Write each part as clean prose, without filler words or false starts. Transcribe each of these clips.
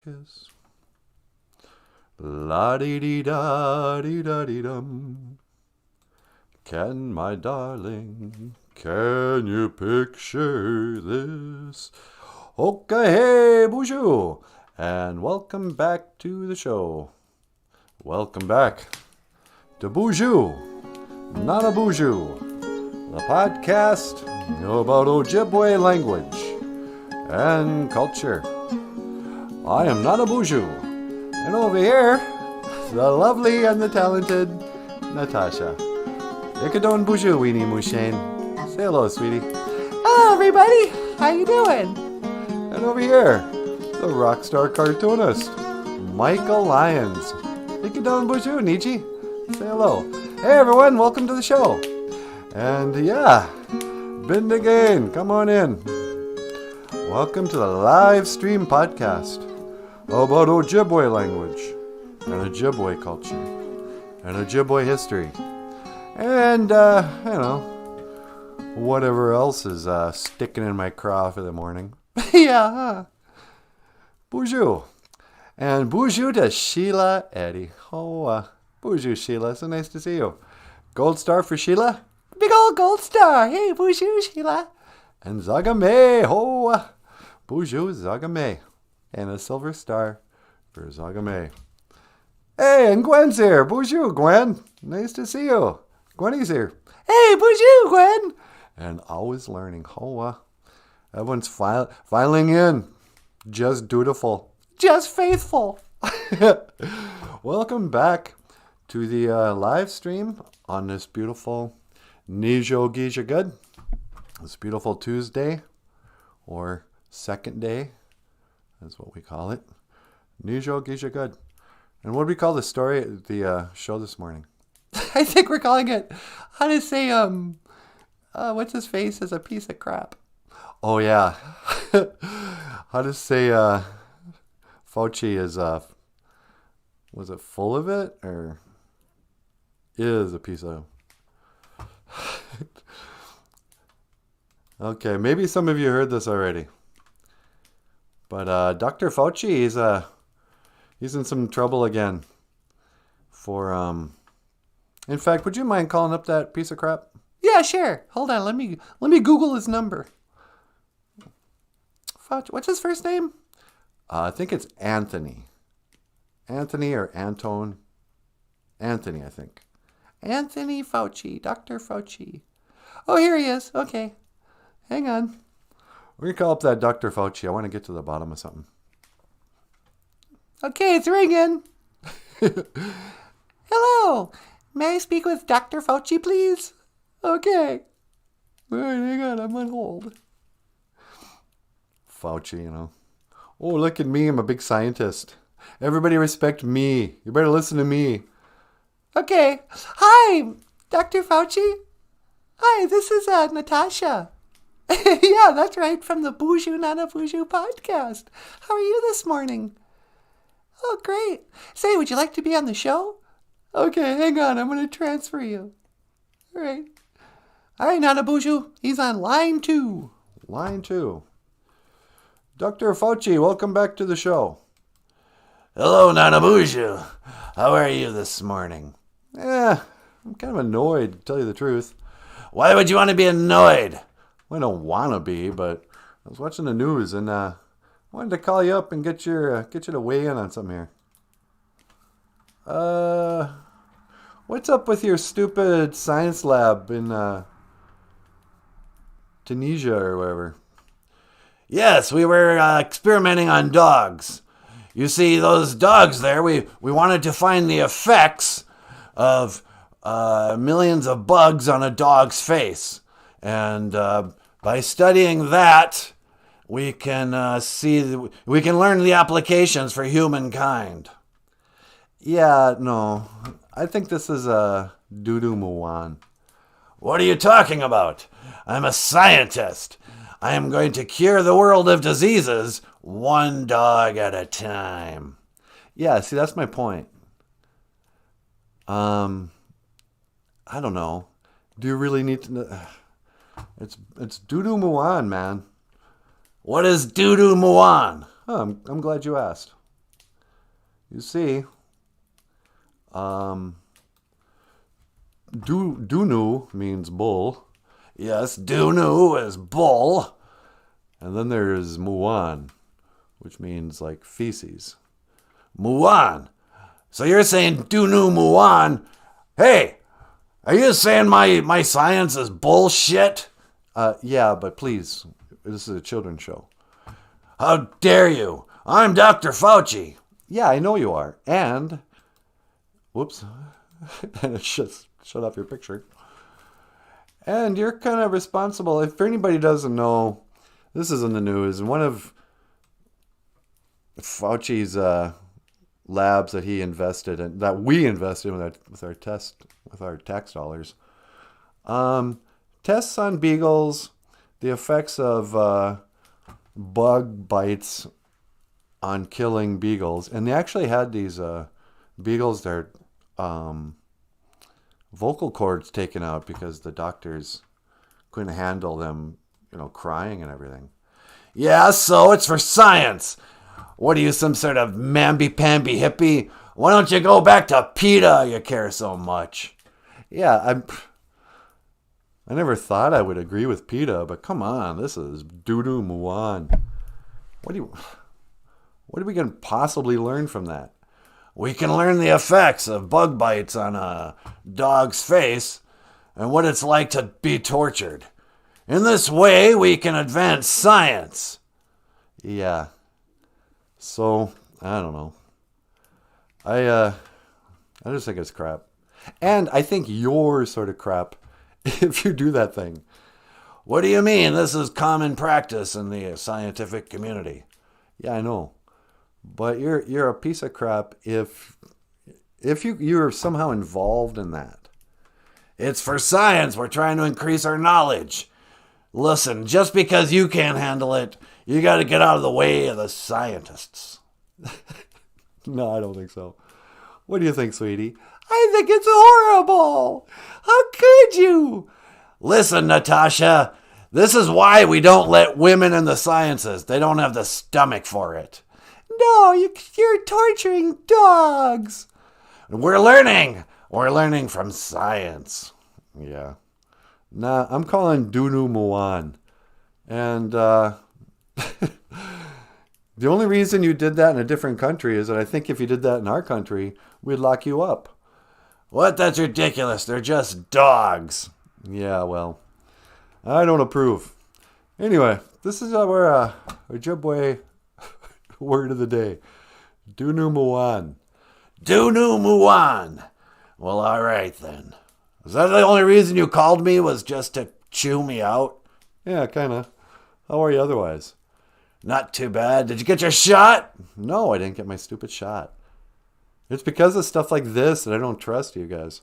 Kiss. La dee dee da dee da dee dum. Can my darling, can you picture this? Okay, hey, Boozhoo, and welcome back to the show. Welcome back to Boozhoo Nanaboozhoo, the podcast about Ojibwe language and culture. I am Nanaboozhoo, and over here, the lovely and the talented Natasha. Ikadon Boozhoo Weenie Mushane. Say hello, sweetie. Hello, everybody. How you doing? And over here, the rock star cartoonist, Michael Lyons. Ikadon Boozhoo Nietzsche. Say hello. Hey, everyone. Welcome to the show. And yeah, Bind again. Come on in. Welcome to the live stream podcast about Ojibwe language and Ojibwe culture and Ojibwe history and whatever else is sticking in my craw for the morning. Yeah, huh? Boozhoo. And Boozhoo to Sheila Eddy. Boozhoo, Sheila. So nice to see you. Gold star for Sheila. Big old gold star. Hey, Boozhoo, Sheila. And Zagame. Boozhoo, Zagame. And a silver star for Zagame. Hey, and Gwen's here. Boozhoo, Gwen. Nice to see you. Gwenny's here. Hey, Boozhoo, Gwen. And always learning. Everyone's filing in. Just dutiful. Just faithful. Welcome back to the live stream on this beautiful Nijo Gija Good. This beautiful Tuesday, or second day, is what we call it. Nijo Gija Good. And what do we call the show this morning? I think we're calling it, how to say, what's his face is a piece of crap. Oh, yeah. How to say FAUCI is, was it full of it? Or is a piece of... Okay, maybe some of you heard this already. But Dr. FAUCI, he's in some trouble again. In fact, would you mind calling up that piece of crap? Yeah, sure. Hold on. Let me Google his number. Fauci, what's his first name? I think it's Anthony. Anthony or Antone. Anthony, I think. Anthony Fauci. Dr. Fauci. Oh, here he is. Okay. Hang on. We're going to call up that Dr. Fauci. I want to get to the bottom of something. Okay, it's ringing. Hello. May I speak with Dr. Fauci, please? Okay. All right, hang on. I'm on hold. Fauci, Oh, look at me. I'm a big scientist. Everybody respect me. You better listen to me. Okay. Hi, Dr. Fauci. Hi, this is Natasha. Yeah, that's right, from the Boozhoo Nanaboozhoo podcast. How are you this morning? Oh, great. Say, would you like to be on the show? Okay, hang on. I'm going to transfer you. All right. All right, Nanaboozhoo. He's on line 2. Line 2. Dr. Fauci, welcome back to the show. Hello, Nanaboozhoo. How are you this morning? I'm kind of annoyed, to tell you the truth. Why would you want to be annoyed? Well, I don't want to be, but I was watching the news and I wanted to call you up and get you to weigh in on something here. What's up with your stupid science lab in Tunisia or wherever? Yes, we were experimenting on dogs. You see, those dogs there, we wanted to find the effects of millions of bugs on a dog's face. And by studying that, we can we can learn the applications for humankind. Yeah, no. I think this is doo-doo muwan. What are you talking about? I'm a scientist. I am going to cure the world of diseases one dog at a time. Yeah, see, that's my point. I don't know. Do you really need to know? It's doo-doo muwan, man. What is doo-doo muwan? Oh, I'm glad you asked. You see, Dunu means bull. Yes, Dunu is bull. And then there's Muan, which means like feces. Muan. So you're saying Dunu Muan. Hey, are you saying my science is bullshit? Yeah, but please, this is a children's show. How dare you? I'm Dr. Fauci. Yeah, I know you are. And, whoops, and it just shut off your picture. And you're kind of responsible. If anybody doesn't know, this is in the news. And one of Fauci's labs that he invested in, that we invested in with our tax dollars, tests on beagles, the effects of bug bites on killing beagles. And they actually had these beagles, their vocal cords taken out because the doctors couldn't handle them, crying and everything. Yeah, so it's for science. What are you, some sort of mamby-pamby hippie? Why don't you go back to PETA, you care so much? Yeah, I never thought I would agree with PETA, but come on, this is doo-doo muan. What are we going to possibly learn from that? We can learn the effects of bug bites on a dog's face and what it's like to be tortured. In this way, we can advance science. Yeah. So, I don't know. I just think it's crap. And I think you're sort of crap if you do that thing. What do you mean? This is common practice in the scientific community. Yeah, I know. But you're a piece of crap if you're somehow involved in that. It's for science. We're trying to increase our knowledge. Listen, just because you can't handle it, you got to get out of the way of the scientists. No, I don't think so. What do you think, sweetie? I think it's horrible. How could you? Listen, Natasha, this is why we don't let women in the sciences. They don't have the stomach for it. No, you're torturing dogs. We're learning. We're learning from science. Yeah. Nah, I'm calling Dunu Muan. And the only reason you did that in a different country is that I think if you did that in our country, we'd lock you up. What? That's ridiculous. They're just dogs. Yeah, well, I don't approve. Anyway, this is our Ojibwe word of the day. Dunu Muan. Dunu Muan. Well, all right then. Is that the only reason you called me, was just to chew me out? Yeah, kind of. How are you otherwise? Not too bad. Did you get your shot? No, I didn't get my stupid shot. It's because of stuff like this that I don't trust you guys.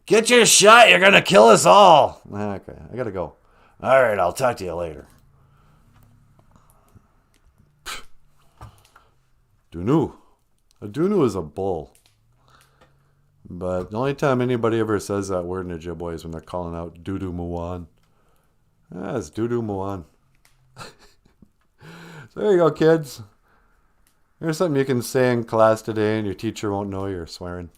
Get your shot. You're going to kill us all. Okay, I gotta go. All right, I'll talk to you later. Dunu. A Dunu is a bull. But the only time anybody ever says that word in Ojibwe is when they're calling out Dudu Muan. Ah, it's Dudu Muan. So there you go, kids. Here's something you can say in class today and your teacher won't know you're swearing.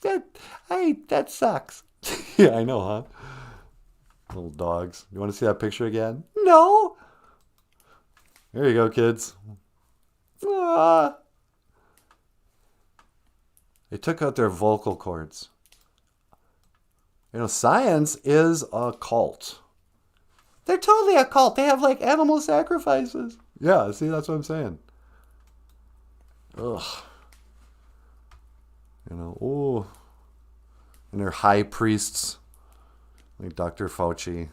That sucks. Yeah, I know, huh? Little dogs. You want to see that picture again? No. There you go, kids. They took out their vocal cords. Science is a cult. They're totally a cult. They have like animal sacrifices. Yeah, see, that's what I'm saying. Ugh. Oh. And they're high priests. Like Dr. Fauci.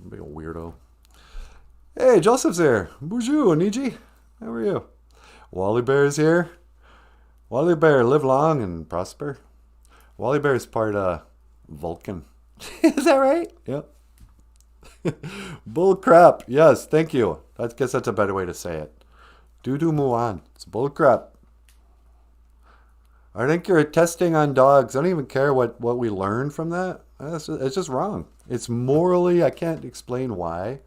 Big weirdo. Hey, Joseph's here. Boozhoo Nanaboozhoo. How are you? Wally Bear's here. Wally Bear, live long and prosper. Wally Bear's part Vulcan. Is that right? Yep. Bull crap. Yes, thank you. I guess that's a better way to say it. Doo-doo muan. It's bull crap. I think you're testing on dogs. I don't even care what we learn from that. It's just wrong. It's morally, I can't explain why.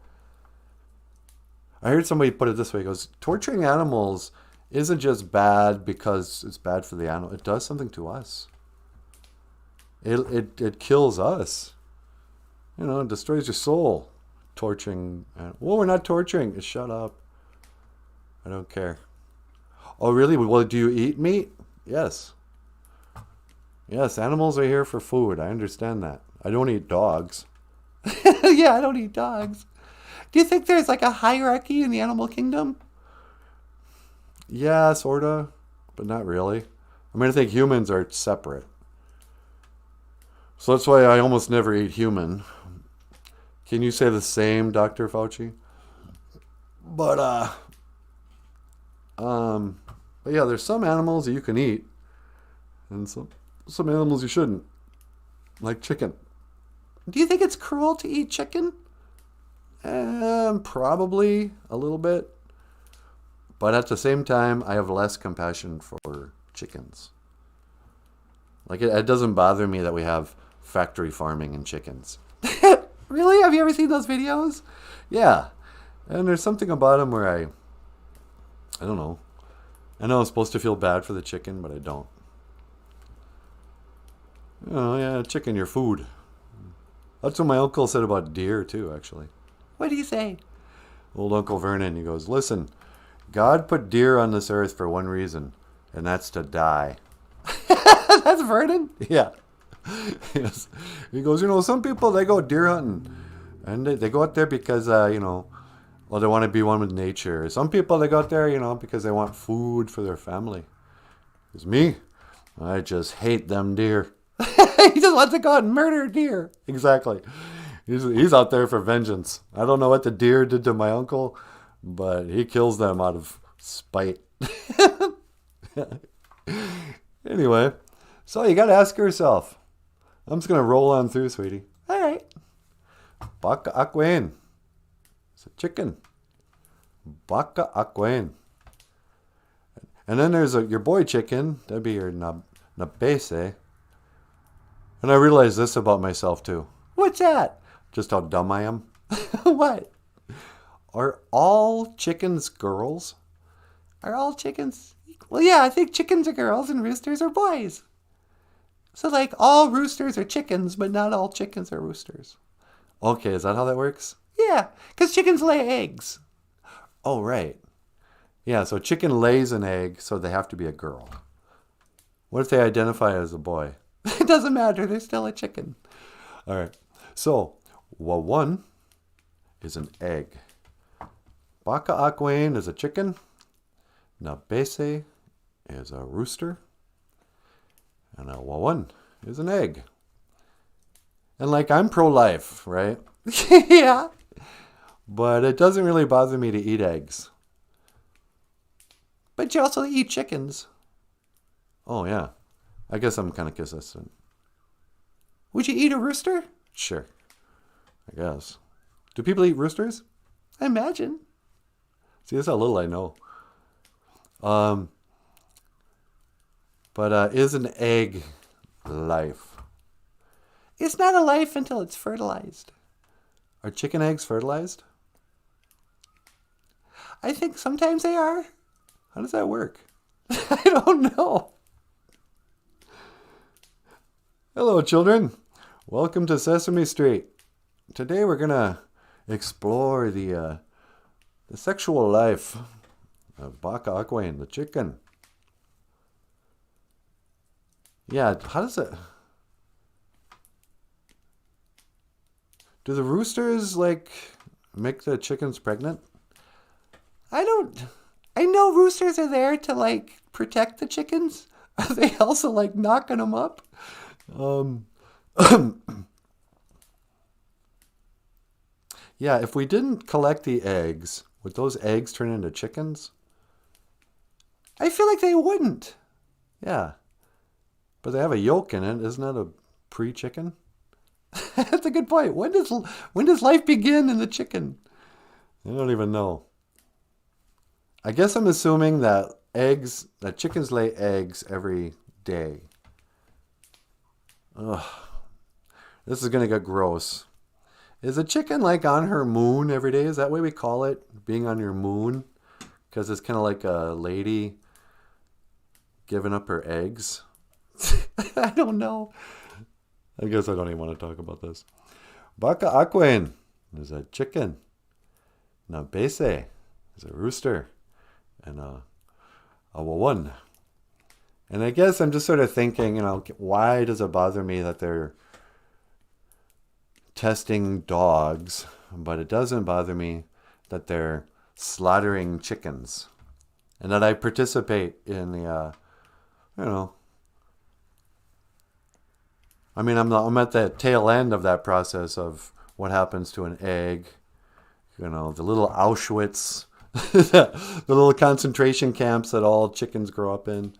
I heard somebody put it this way. It goes, torturing animals isn't just bad because it's bad for the animal. It does something to us. It kills us. You know, it destroys your soul. Torturing. Well, we're not torturing. Shut up. I don't care. Oh, really? Well, do you eat meat? Yes. Yes, animals are here for food. I understand that. I don't eat dogs. Yeah, I don't eat dogs. Do you think there's like a hierarchy in the animal kingdom? Yeah, sorta, but not really. I mean, I think humans are separate. So that's why I almost never eat human. Can you say the same, Dr. Fauci? But yeah, there's some animals that you can eat, and some animals you shouldn't, like chicken. Do you think it's cruel to eat chicken? Probably a little bit. But at the same time, I have less compassion for chickens. Like, it doesn't bother me that we have factory farming in chickens. Really? Have you ever seen those videos? Yeah. And there's something about them where I don't know. I know I'm supposed to feel bad for the chicken, but I don't. Oh, yeah, chicken, your food. That's what my uncle said about deer, too, actually. What do you say? Old Uncle Vernon, he goes, listen, God put deer on this earth for one reason, and that's to die. That's Vernon? Yeah. Yes. He goes, you know, some people, they go deer hunting, and they go out there because, you know, well, they want to be one with nature. Some people, they go out there, you know, because they want food for their family. It's me. I just hate them deer. He just wants to go out and murder deer. Exactly. He's out there for vengeance. I don't know what the deer did to my uncle, but he kills them out of spite. Anyway, so you got to ask yourself. I'm just going to roll on through, sweetie. All right. Baka akwen. It's a chicken. Baka akwen. And then there's your boy chicken. That'd be your nabese. And I realized this about myself, too. What's that? Just how dumb I am. What? Are all chickens girls? Are all chickens? Well, yeah, I think chickens are girls and roosters are boys. So, like, all roosters are chickens, but not all chickens are roosters. Okay, is that how that works? Yeah, because chickens lay eggs. Oh, right. Yeah, so chicken lays an egg, so they have to be a girl. What if they identify as a boy? It doesn't matter. They're still a chicken. All right. So, one is an egg. Baka akwen is a chicken. Nabese is a rooster. And a wawan is an egg. And like, I'm pro-life, right? Yeah. But it doesn't really bother me to eat eggs. But you also eat chickens. Oh, yeah. I guess I'm kind of consistent. Would you eat a rooster? Sure. I guess. Do people eat roosters? I imagine. See, that's how little I know. But is an egg life? It's not a life until it's fertilized. Are chicken eggs fertilized? I think sometimes they are. How does that work? I don't know. Hello, children. Welcome to Sesame Street. Today we're going to explore the sexual life of Baka Akwen, the chicken. Yeah, how does it... Do the roosters, like, make the chickens pregnant? I know roosters are there to, like, protect the chickens. Are they also, like, knocking them up? Yeah, if we didn't collect the eggs, would those eggs turn into chickens? I feel like they wouldn't. Yeah. But they have a yolk in it. Isn't that a pre-chicken? That's a good point. When does life begin in the chicken? I don't even know. I guess I'm assuming that chickens lay eggs every day. Ugh. This is going to get gross. Is a chicken like on her moon every day? Is that what we call it? Being on your moon? Because it's kind of like a lady giving up her eggs. I don't know. I guess I don't even want to talk about this. Baka Aquin is a chicken. Na Bese is a rooster. And a wawan. And I guess I'm just sort of thinking, why does it bother me that they're testing dogs, but it doesn't bother me that they're slaughtering chickens, and that I participate in the, I'm at the tail end of that process of what happens to an egg, the little Auschwitz, the little concentration camps that all chickens grow up in,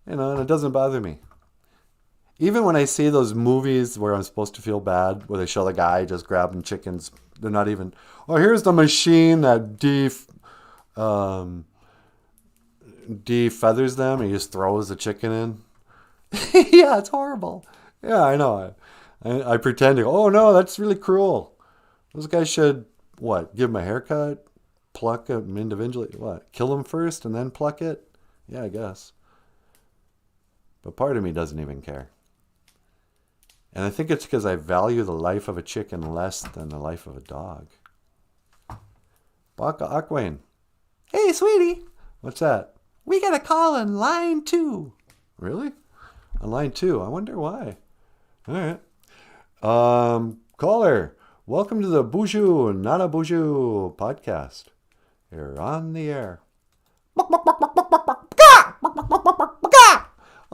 and it doesn't bother me. Even when I see those movies where I'm supposed to feel bad, where they show the guy just grabbing chickens, they're not even, here's the machine that defeathers them, and he just throws the chicken in. Yeah, it's horrible. Yeah, I know. I pretend to go, oh no, that's really cruel. Those guys should, give them a haircut, pluck them individually, kill them first and then pluck it? Yeah, I guess. But part of me doesn't even care. And I think it's because I value the life of a chicken less than the life of a dog. Baka Aquin. Hey, sweetie. What's that? We got a call on line 2. Really? On line 2? I wonder why. All right. Caller, welcome to the Boozhoo Nanaboozhoo podcast. You're on the air.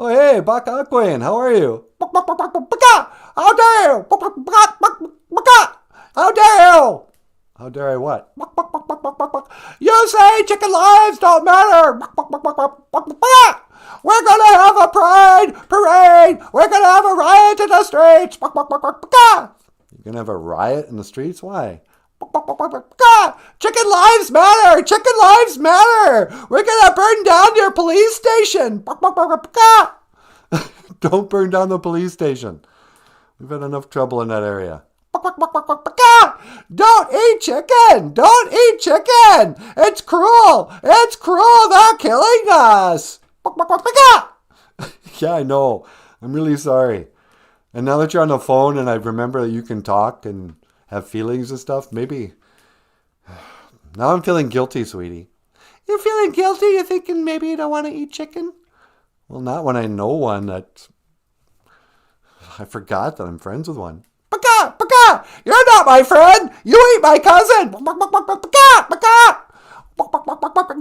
Oh, hey, Baka Aquin, how are you? How dare you? How dare you? How dare I what? You say chicken lives don't matter. We're going to have a parade. We're going to have a riot in the streets. You're going to have a riot in the streets? Why? Chicken lives matter. Chicken lives matter. We're going to burn down your police station. Don't burn down the police station. We've had enough trouble in that area. Don't eat chicken. Don't eat chicken. It's cruel. It's cruel. They're killing us. Yeah, I know. I'm really sorry. And now that you're on the phone and I remember that you can talk and have feelings and stuff, maybe. Now I'm feeling guilty, sweetie. You're feeling guilty? You're thinking maybe you don't want to eat chicken? Well, not when I know one that... I forgot that I'm friends with one. Baka! You're not my friend! You eat my cousin!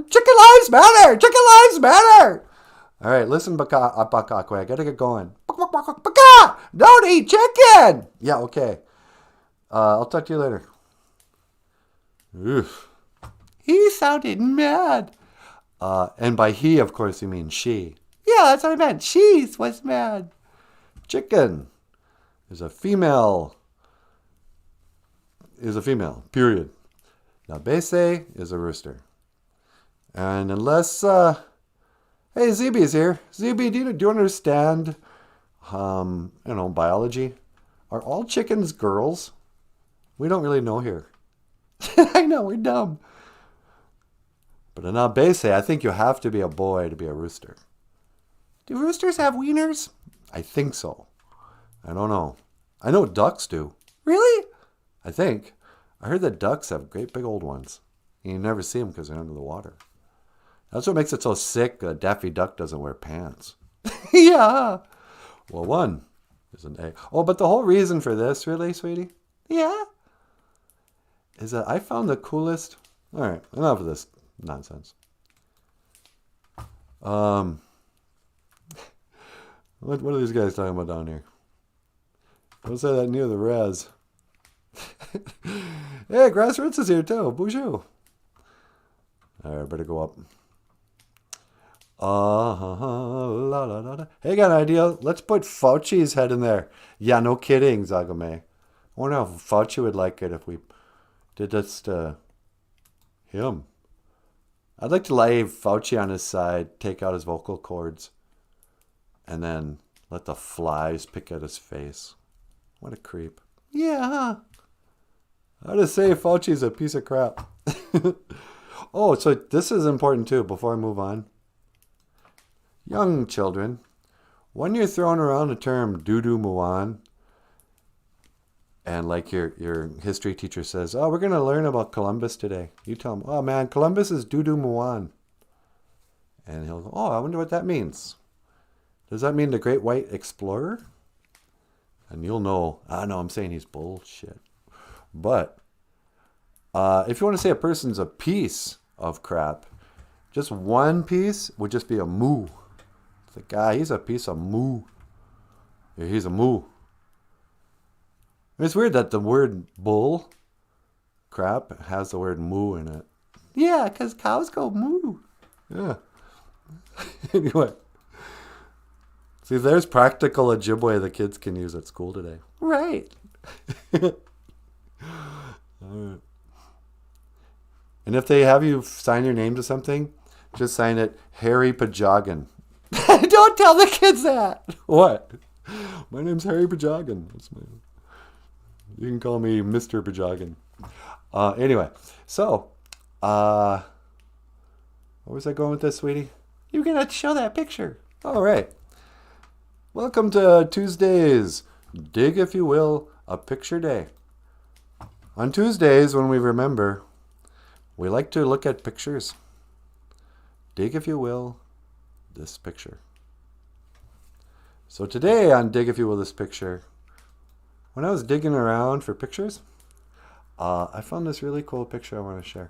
Chicken lives matter! Chicken lives matter! All right, listen, Baka, I gotta get going. Baka! Don't eat chicken! Yeah, okay. I'll talk to you later. Oof. He sounded mad. And by he, of course, you mean she. Yeah, that's what I meant. She was mad. Chicken is a female. Period. Now, Bese is a rooster. And unless, hey, ZB's here. ZB, do you understand, biology? Are all chickens girls? We don't really know here. I know, we're dumb. But in Bese, I think you have to be a boy to be a rooster. Do roosters have wieners? I think so. I don't know. I know ducks do. Really? I think. I heard that ducks have great big old ones. You never see them because they're under the water. That's what makes it so sick that Daffy Duck doesn't wear pants. Yeah. Well, one is an egg. Oh, but the whole reason for this, really, sweetie? Yeah? Is that I found the coolest... All right, enough of this nonsense. What are these guys talking about down here? Don't say that near the res. Hey, Grassroots is here too. Boozhoo. All right, better go up. La, la, la, la. Hey, got an idea. Let's put FAUCI's head in there. Yeah, no kidding, Zagame. I wonder how FAUCI would like it if we did this to him. I'd like to lay FAUCI on his side, take out his vocal cords, and then let the flies pick at his face. What a creep. Yeah. How to say Fauci's a piece of crap. Oh, so this is important too before I move on. Young children, when you're throwing around the term doo-doo muan, and like your history teacher says, oh, we're going to learn about Columbus today. You tell them, oh man, Columbus is doo-doo muan. And he'll go, oh, I wonder what that means. Does that mean the great white explorer? And you'll know, no, I'm saying he's bullshit. But if you want to say a person's a piece of crap, just one piece would just be a moo. It's like, he's a piece of moo. Yeah, he's a moo. It's weird that the word bull, crap, has the word moo in it. Yeah, because cows go moo. Yeah. Anyway. See, there's practical Ojibwe the kids can use at school today. Right. All right. And if they have you sign your name to something, just sign it Harry Pajoggin. Don't tell the kids that. What? My name's Harry Pajoggin. That's my. You can call me Mr. Pajoggin. Anyway, so, where was I going with this, sweetie? You're going to show that picture. All right. Welcome to Tuesdays. Dig, if you will, a picture day. On Tuesdays, when we remember, we like to look at pictures. Dig, if you will, this picture. So today on Dig, if you will, this picture, when I was digging around for pictures, I found this really cool picture I want to share.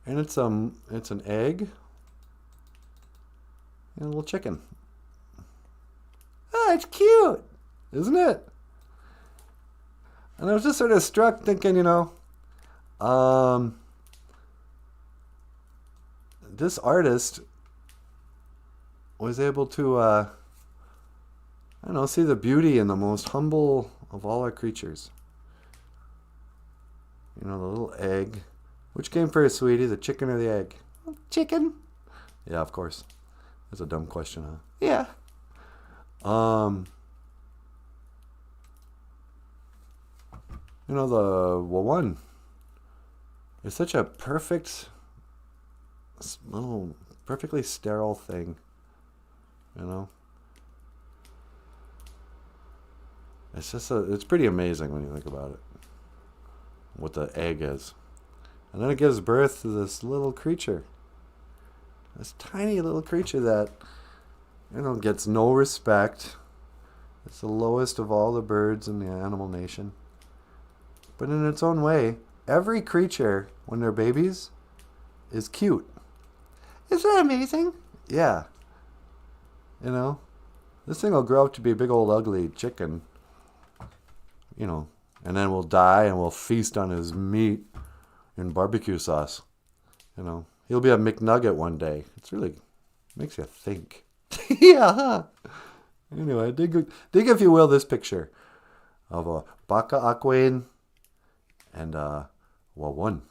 And it's an egg and a little chicken. Oh, it's cute. Isn't it? And I was just sort of struck thinking, this artist was able to, see the beauty in the most humble of all our creatures. The little egg. Which came first, sweetie, the chicken or the egg? Chicken. Yeah, of course. That's a dumb question, huh? Yeah. The one is such a perfect little, perfectly sterile thing. It's just it's pretty amazing when you think about it. What the egg is. And then it gives birth to this little creature. This tiny little creature that, gets no respect. It's the lowest of all the birds in the animal nation. But in its own way, every creature, when they're babies, is cute. Isn't that amazing? Yeah. This thing will grow up to be a big old ugly chicken. And then we'll die and we'll feast on his meat in barbecue sauce. He'll be a McNugget one day. It's really makes you think. Yeah, huh? Anyway, dig if you will this picture of a baka aquain and wawan.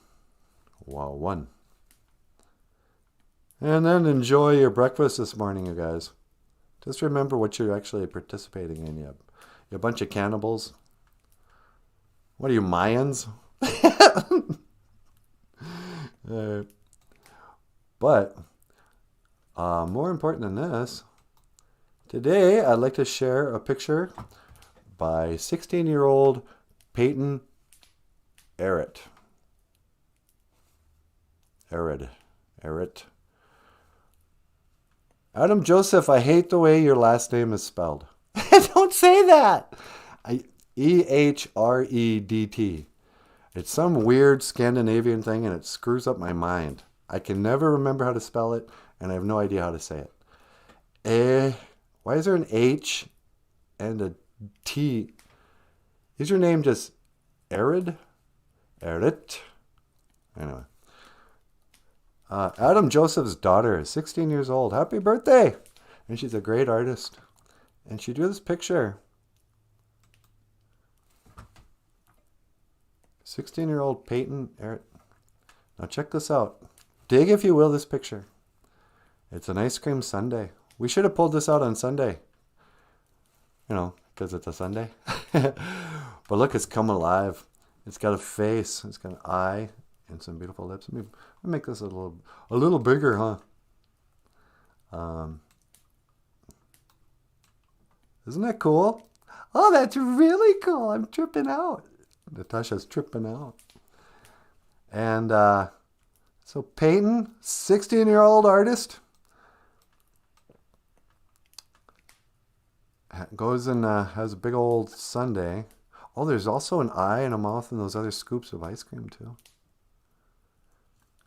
And then enjoy your breakfast this morning, you guys. Just remember what you're actually participating in. You're a bunch of cannibals. What are you, Mayans? But more important than this, today I'd like to share a picture by 16-year-old Peyton Arrett. Adam Joseph, I hate the way your last name is spelled. Don't say that. Ehredt. It's some weird Scandinavian thing and it screws up my mind. I can never remember how to spell it and I have no idea how to say it. Why is there an H and a T? Is your name just Arid? Arrett? Anyway. Adam Joseph's daughter is 16 years old. Happy birthday! And she's a great artist. And she drew this picture. 16-year-old Peyton Arrett. Now check this out. Dig, if you will, this picture. It's an ice cream sundae. We should have pulled this out on Sunday. because it's a Sunday. But look, it's come alive. It's got a face. It's got an eye and some beautiful lips. Let me make this a little bigger, huh? Isn't that cool? Oh, that's really cool. I'm tripping out. Natasha's tripping out. And so Peyton, 16-year-old artist, goes and has a big old sundae. Oh, there's also an eye and a mouth and those other scoops of ice cream too.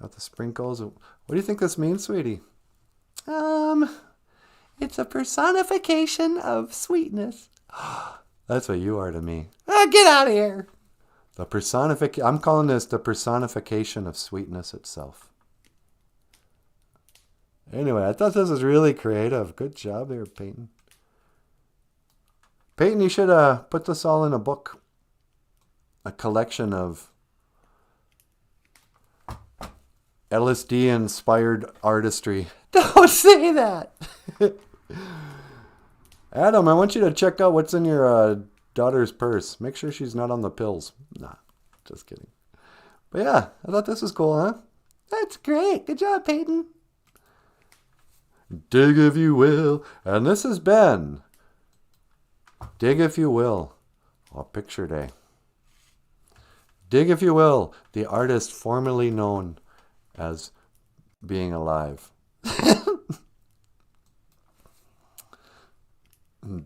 Got the sprinkles. What do you think this means, sweetie? It's a personification of sweetness. That's what you are to me. Get out of here. I'm calling this the personification of sweetness itself. Anyway, I thought this was really creative. Good job there, Peyton. Peyton, you should put this all in a book. A collection of LSD-inspired artistry. Don't say that. Adam, I want you to check out what's in your daughter's purse. Make sure she's not on the pills. Nah, just kidding. But yeah, I thought this was cool, huh? That's great. Good job, Peyton. Dig if you will. And this has been Dig If You Will, or Picture Day. Dig If You Will, the artist formerly known as being alive.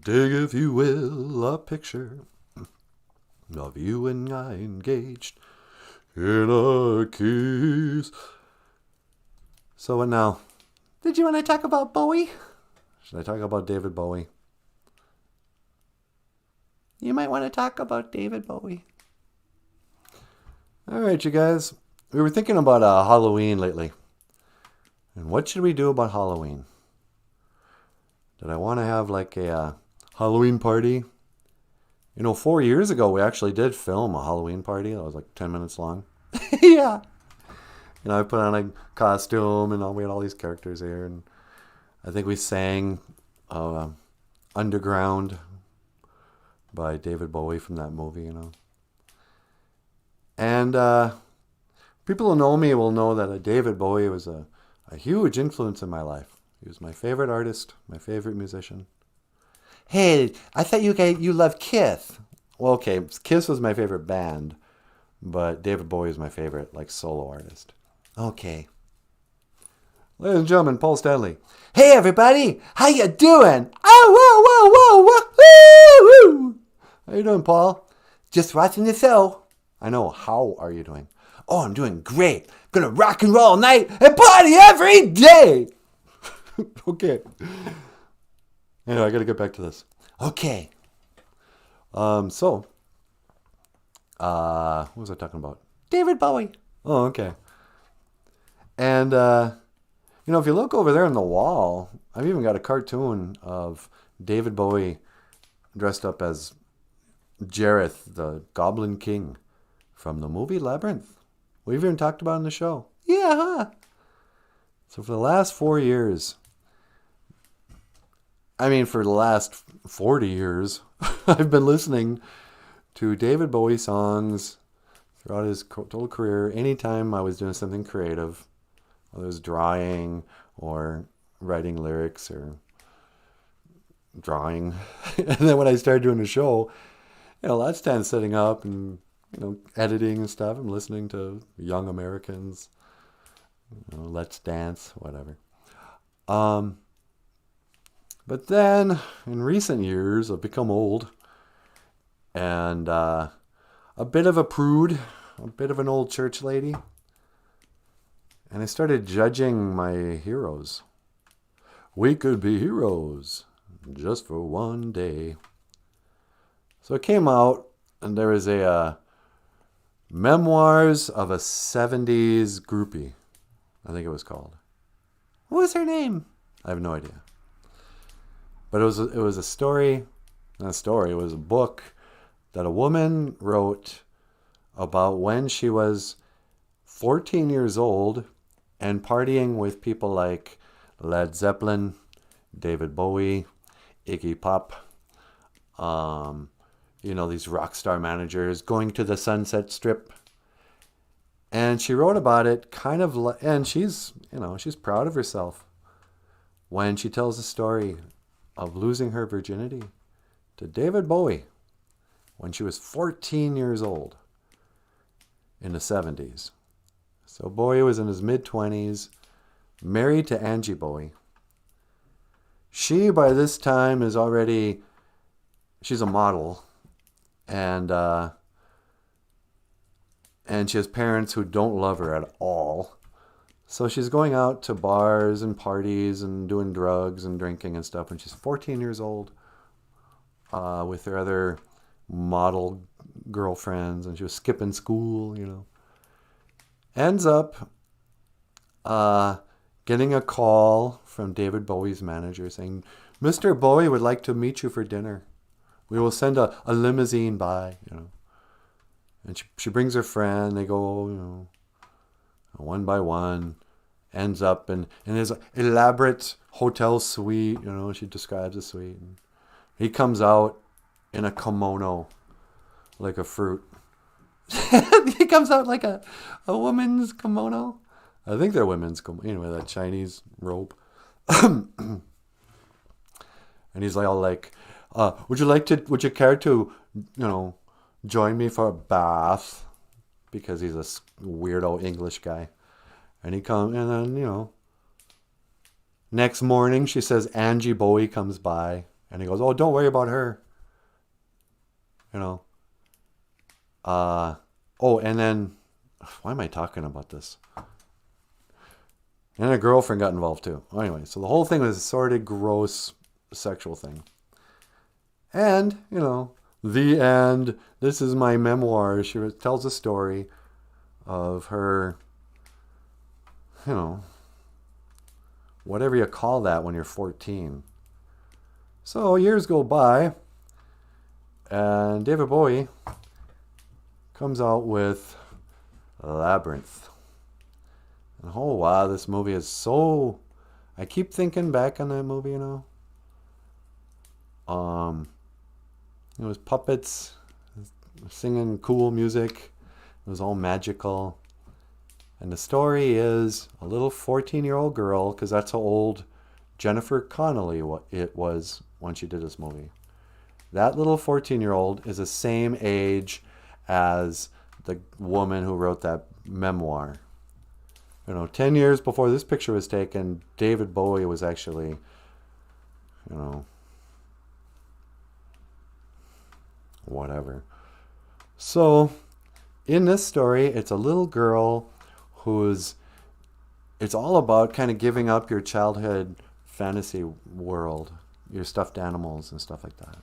Dig if you will, a picture of you and I engaged in a kiss. So what now? Did you want to talk about Bowie? Should I talk about David Bowie? You might want to talk about David Bowie. All right, you guys. We were thinking about Halloween lately. And what should we do about Halloween? Did I want to have like a Halloween party? 4 years ago, we actually did film a Halloween party. That was like 10 minutes long. Yeah. I put on a costume and we had all these characters here. And I think we sang Underground by David Bowie from that movie, And people who know me will know that David Bowie was a huge influence in my life. He was my favorite artist, my favorite musician. Hey, I thought you loved Kiss. Well, okay, Kiss was my favorite band, but David Bowie is my favorite, solo artist. Okay. Ladies and gentlemen, Paul Stanley. Hey, everybody, how you doing? Oh, whoa, whoa, whoa, woo! How you doing, Paul? Just watching the show. I know. How are you doing? Oh, I'm doing great. Gonna rock and roll all night and party every day. Okay. Anyway, I gotta get back to this. Okay. What was I talking about? David Bowie. Oh, okay. And, if you look over there on the wall, I've even got a cartoon of David Bowie dressed up as Jareth, the Goblin King from the movie Labyrinth. We've even talked about it in the show. Yeah, huh? So for the last 4 years, for the last 40 years, I've been listening to David Bowie songs throughout his total career. Anytime I was doing something creative, whether it was drawing or writing lyrics or drawing. And then when I started doing the show, lots of times setting up and, editing and stuff. I'm listening to Young Americans, Let's Dance, whatever. But then, in recent years, I've become old and a bit of a prude, a bit of an old church lady. And I started judging my heroes. We could be heroes just for one day. So it came out, and there was a Memoirs of a 70s Groupie, I think it was called. What was her name? I have no idea. But it was a story, not a story, it was a book that a woman wrote about when she was 14 years old and partying with people like Led Zeppelin, David Bowie, Iggy Pop, these rock star managers going to the Sunset Strip. And she wrote about it and she's proud of herself when she tells the story of losing her virginity to David Bowie when she was 14 years old in the 70s. So Bowie was in his mid-20s, married to Angie Bowie. She, by this time, she's a model, and she has parents who don't love her at all. So she's going out to bars and parties and doing drugs and drinking and stuff when she's 14 years old with her other model girlfriends, and she was skipping school, Ends up getting a call from David Bowie's manager saying, Mr. Bowie would like to meet you for dinner. We will send a limousine by, And she brings her friend. They go, one by one. Ends up in his elaborate hotel suite. She describes the suite. And he comes out in a kimono, like a fruit. He comes out like a woman's kimono. I think they're women's kimono. Anyway, that Chinese robe. And he's like, would you care to, join me for a bath? Because he's a weirdo English guy. And he comes, and then, next morning she says Angie Bowie comes by. And he goes, oh, don't worry about her. And then, why am I talking about this? And a girlfriend got involved too. Anyway, so the whole thing was a sordid, gross sexual thing. And, the end. This is my memoir. She tells a story of her, whatever you call that when you're 14. So years go by, and David Bowie comes out with Labyrinth. And oh wow, this movie is so... I keep thinking back on that movie, It was puppets, singing cool music. It was all magical. And the story is a little 14-year-old girl, because that's how old Jennifer Connelly it was when she did this movie. That little 14-year-old is the same age as the woman who wrote that memoir. 10 years before this picture was taken, David Bowie was actually, whatever. So, in this story, it's a little girl it's all about kind of giving up your childhood fantasy world, your stuffed animals and stuff like that.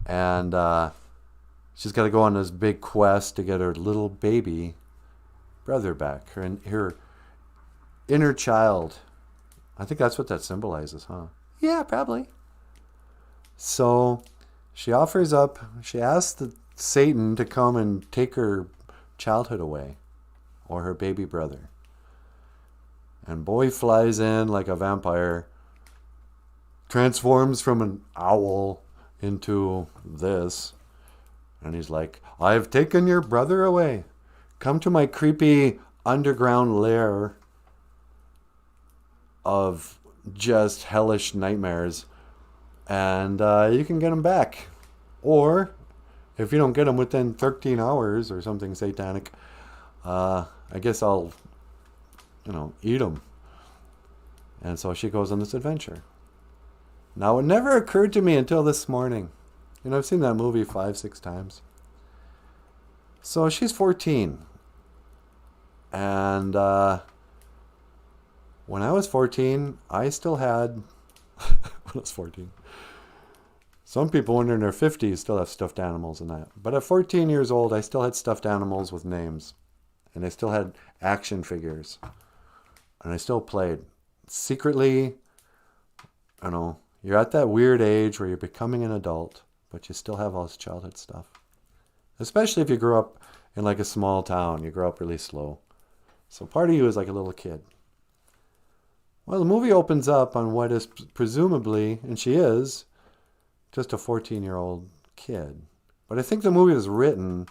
And she's got to go on this big quest to get her little baby brother back, her inner child. I think that's what that symbolizes, huh? Yeah, probably. So she asks Satan to come and take her childhood away, or her baby brother. And Bowie flies in like a vampire, transforms from an owl into this, and he's like, I've taken your brother away. Come to my creepy underground lair of just hellish nightmares, and you can get him back. Or, if you don't get him within 13 hours or something satanic, I guess I'll, eat him. And so she goes on this adventure. Now, it never occurred to me until this morning. I've seen that movie 5-6 times. So she's 14. And when I was 14, I still had... when I was 14. Some people when they're in their 50s still have stuffed animals and that. But at 14 years old, I still had stuffed animals with names. And I still had action figures. And I still played. Secretly, you're at that weird age where you're becoming an adult, but you still have all this childhood stuff. Especially if you grew up in like a small town. You grow up really slow. So part of you is like a little kid. Well, the movie opens up on what is presumably, and she is, just a 14-year-old kid. But I think the movie was written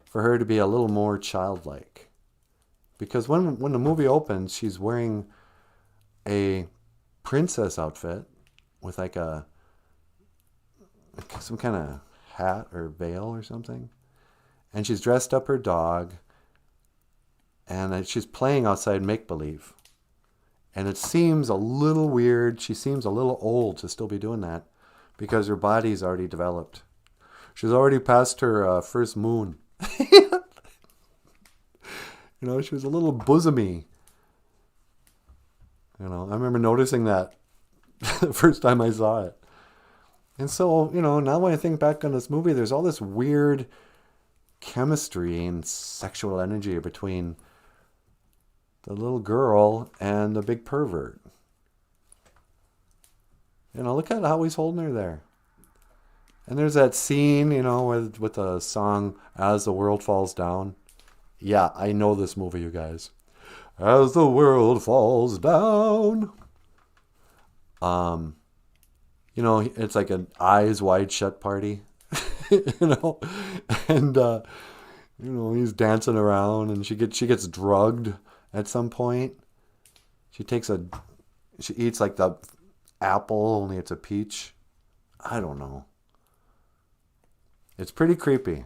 for her to be a little more childlike. Because when the movie opens, she's wearing a princess outfit with like some kind of hat or veil or something. And she's dressed up her dog. And she's playing outside make-believe. And it seems a little weird. She seems a little old to still be doing that because her body's already developed. She's already past her first moon. You know, she was a little bosomy. You know, I remember noticing that the first time I saw it. And so, you know, now when I think back on this movie, there's all this weird chemistry and sexual energy between the little girl and the big pervert. You know, look at how he's holding her there. And there's that scene, you know, with the song As the World Falls Down. Yeah, I know this movie, you guys. As the world falls down. You know, it's like an eyes wide shut party. You know, and you know, he's dancing around, and she gets drugged at some point. She eats like the apple, only it's a peach. I don't know. It's pretty creepy.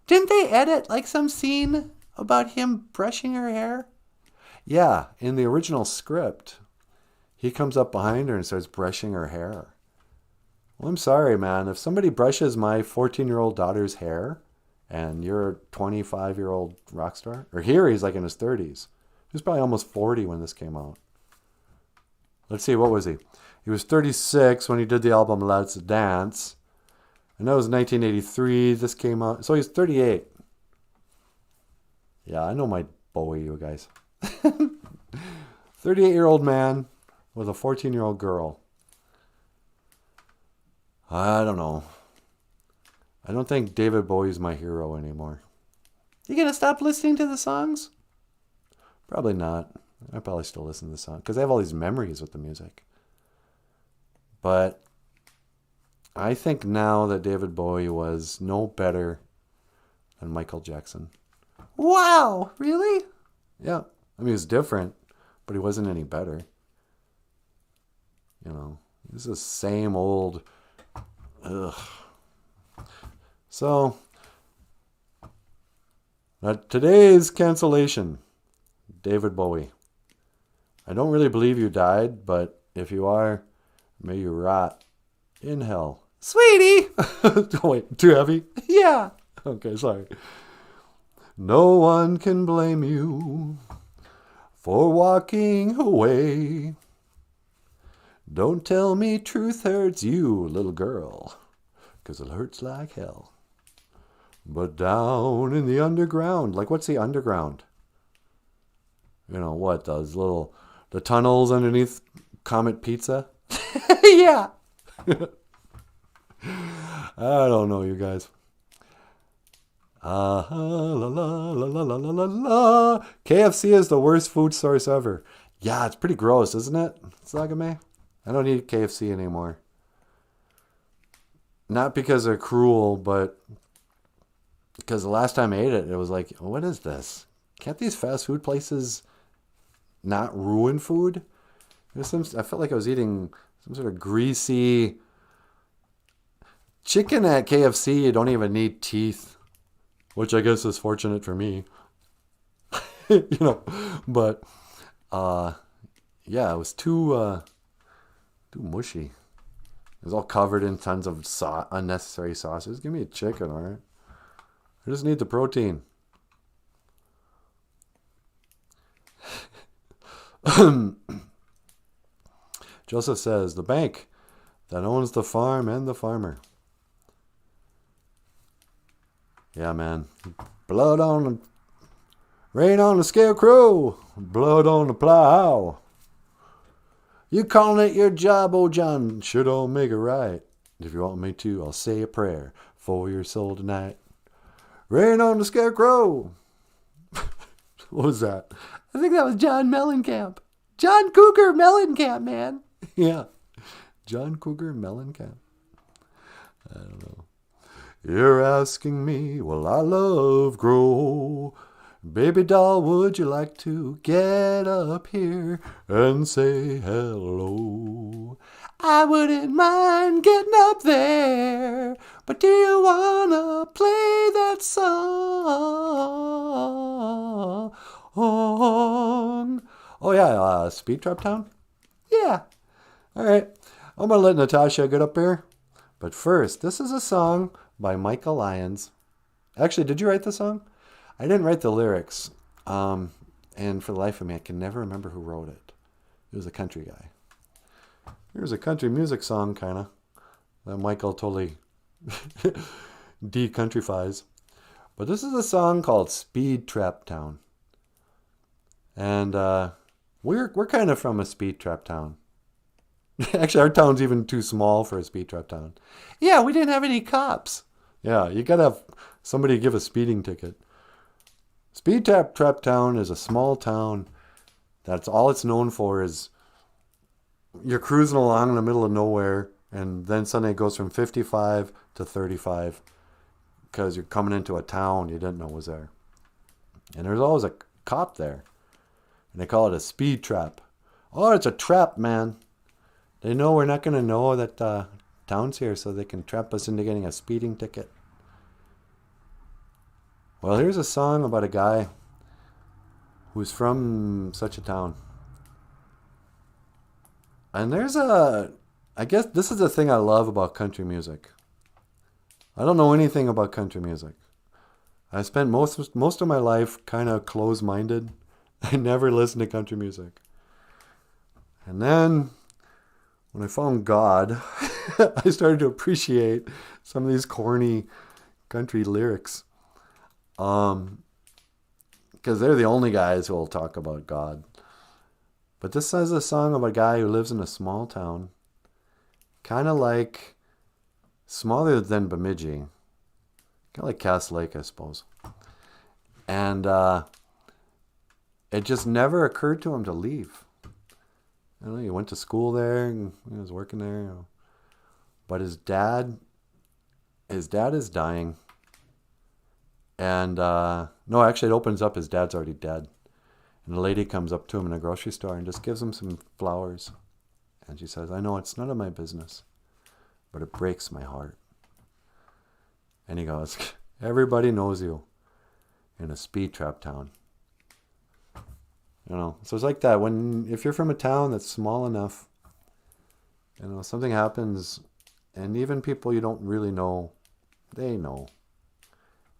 Didn't they edit like some scene about him brushing her hair? Yeah, in the original script, he comes up behind her and starts brushing her hair. Well, I'm sorry, man. If somebody brushes my 14-year-old daughter's hair, and you're a 25-year-old rock star, or here he's like in his 30s. He was probably almost 40 when this came out. Let's see, what was he? He was 36 when he did the album Let's Dance. And that was 1983. This came out. So he's 38. Yeah, I know my Bowie, you guys. 38-year-old man with a 14-year-old girl. I don't know. I don't think David Bowie's my hero anymore. You gonna stop listening to the songs? Probably not. I probably still listen to the song because I have all these memories with the music. But I think now that David Bowie was no better than Michael Jackson. Wow, really? Yeah. I mean, he was different, but he wasn't any better. You know, this is the same old... Ugh. So, today's cancellation, David Bowie. I don't really believe you died, but if you are, may you rot in hell. Sweetie! Wait, too heavy? Yeah. Okay, sorry. No one can blame you for walking away. Don't tell me truth hurts you, little girl, 'cause it hurts like hell. But down in the underground, like what's the underground? You know, what, the tunnels underneath Comet Pizza? Yeah. I don't know, you guys. La la la la la la la la. KFC is the worst food source ever. Yeah, it's pretty gross, isn't it? Sagame? I don't eat KFC anymore. Not because they're cruel, but because the last time I ate it, it was like, what is this? Can't these fast food places not ruin food? I felt like I was eating some sort of greasy chicken at KFC. You don't even need teeth, which I guess is fortunate for me. You know, but yeah, it was too mushy. It was all covered in tons of unnecessary sauces. Give me a chicken, all right? I just need the protein. Joseph says, the bank that owns the farm and the farmer. Yeah, man. Rain on the scarecrow, blood on the plow. You calling it your job, old John? Sure don't make it right. If you want me to, I'll say a prayer for your soul tonight. Rain on the scarecrow. What was that? I think that was John Mellencamp. John Cougar Mellencamp, man. Yeah. John Cougar Mellencamp. I don't know. You're asking me, will our love grow? Baby doll, would you like to get up here and say hello? I wouldn't mind getting up there, but do you wanna play that song? Oh yeah, Speed Trap Town? Yeah. All right, I'm going to let Natasha get up here. But first, this is a song by Michael Lyons. Actually, did you write the song? I didn't write the lyrics. And for the life of me, I can never remember who wrote it. It was a country guy. Here's a country music song, kind of, that Michael totally de-countryfies. But this is a song called Speed Trap Town. And we're kind of from a speed trap town. Actually, our town's even too small for a speed trap town. Yeah, we didn't have any cops. Yeah, you gotta have somebody give a speeding ticket. Speed Trap Town is a small town. That's all it's known for is you're cruising along in the middle of nowhere, and then suddenly it goes from 55 to 35 because you're coming into a town you didn't know was there. And there's always a cop there. And they call it a speed trap. Oh, it's a trap, man. They know we're not going to know that town's here, so they can trap us into getting a speeding ticket. Well, here's a song about a guy who's from such a town. And I guess this is the thing I love about country music. I don't know anything about country music. I spent most of my life kind of closed-minded. I never listened to country music. And then when I found God, I started to appreciate some of these corny country lyrics. Because they're the only guys who will talk about God. But this is a song about a guy who lives in a small town. Kind of like, smaller than Bemidji. Kind of like Cass Lake, I suppose. And it just never occurred to him to leave. I don't know, he went to school there, and he was working there. You know. But his dad is dying. And, no, actually it opens up, his dad's already dead. And a lady comes up to him in a grocery store and just gives him some flowers. And she says, I know it's none of my business, but it breaks my heart. And he goes, everybody knows you in a speed trap town. You know, so it's like that. If you're from a town that's small enough, you know, something happens, and even people you don't really know, they know.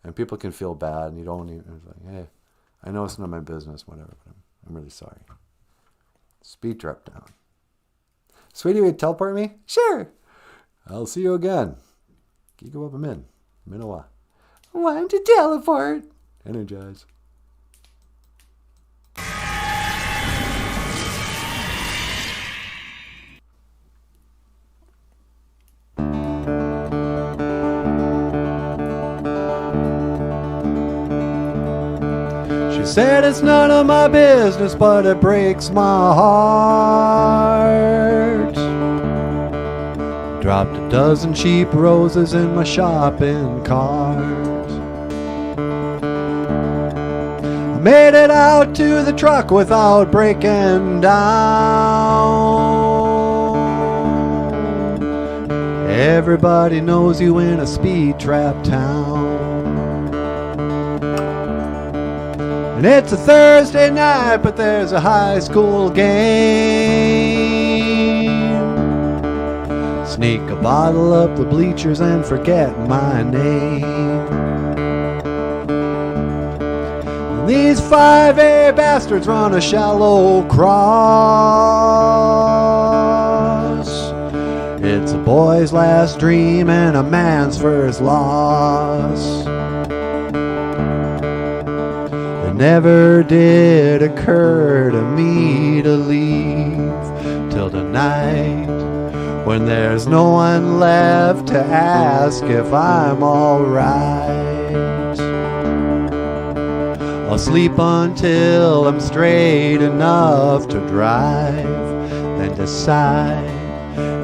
And people can feel bad, and you don't even, it's like, hey, I know it's not my business, whatever, but I'm really sorry. Speed trap town. Sweetie, will you teleport me? Sure. I'll see you again. Giga Min. Minowa. Want to teleport. Energize. Said it's none of my business, but it breaks my heart. Dropped a dozen cheap roses in my shopping cart. I made it out to the truck without breaking down. Everybody knows you in a speed trap town. And it's a Thursday night, but there's a high school game. Sneak a bottle up the bleachers and forget my name. And these 5A bastards run a shallow cross. It's a boy's last dream and a man's first loss. Never did occur to me to leave till tonight, when there's no one left to ask if I'm alright. I'll sleep until I'm straight enough to drive, then decide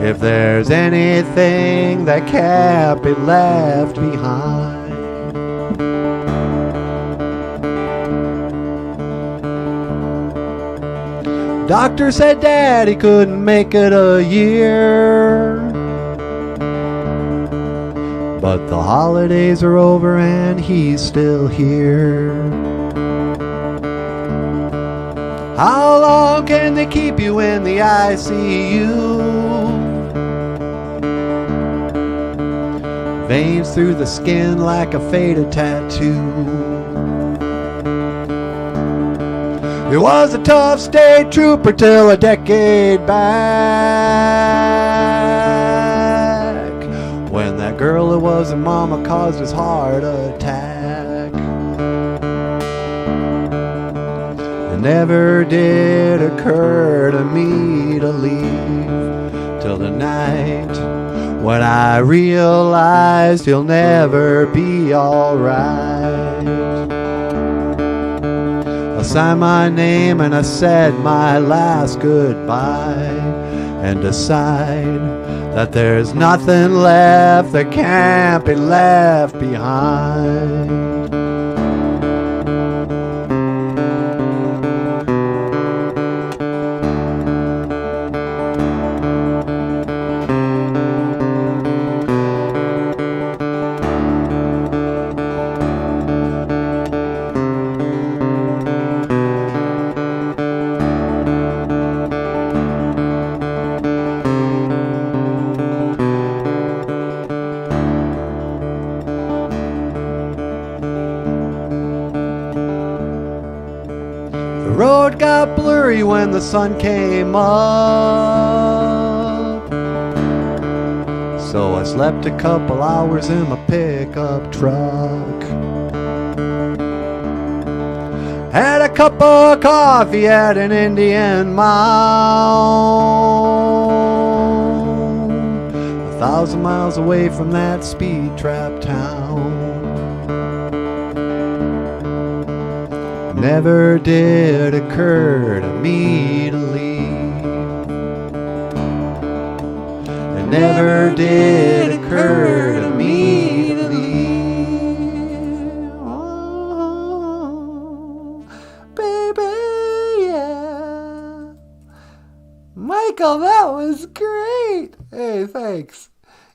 if there's anything that can't be left behind. Doctor said Daddy couldn't make it a year, but the holidays are over and he's still here. How long can they keep you in the ICU? Veins through the skin like a faded tattoo. He was a tough state trooper till a decade back, when that girl who wasn't mama caused his heart attack. It never did occur to me to leave till the night when I realized he'll never be alright. I signed my name and I said my last goodbye, and decide that there's nothing left that can't be left behind. The road got blurry when the sun came up, so I slept a couple hours in my pickup truck. Had a cup of coffee at an Indian mound, 1,000 miles away from that speed trap town. Never did occur to me to leave. It never did occur to me to leave. Oh, baby, yeah. Michael, that was great. Hey, thanks.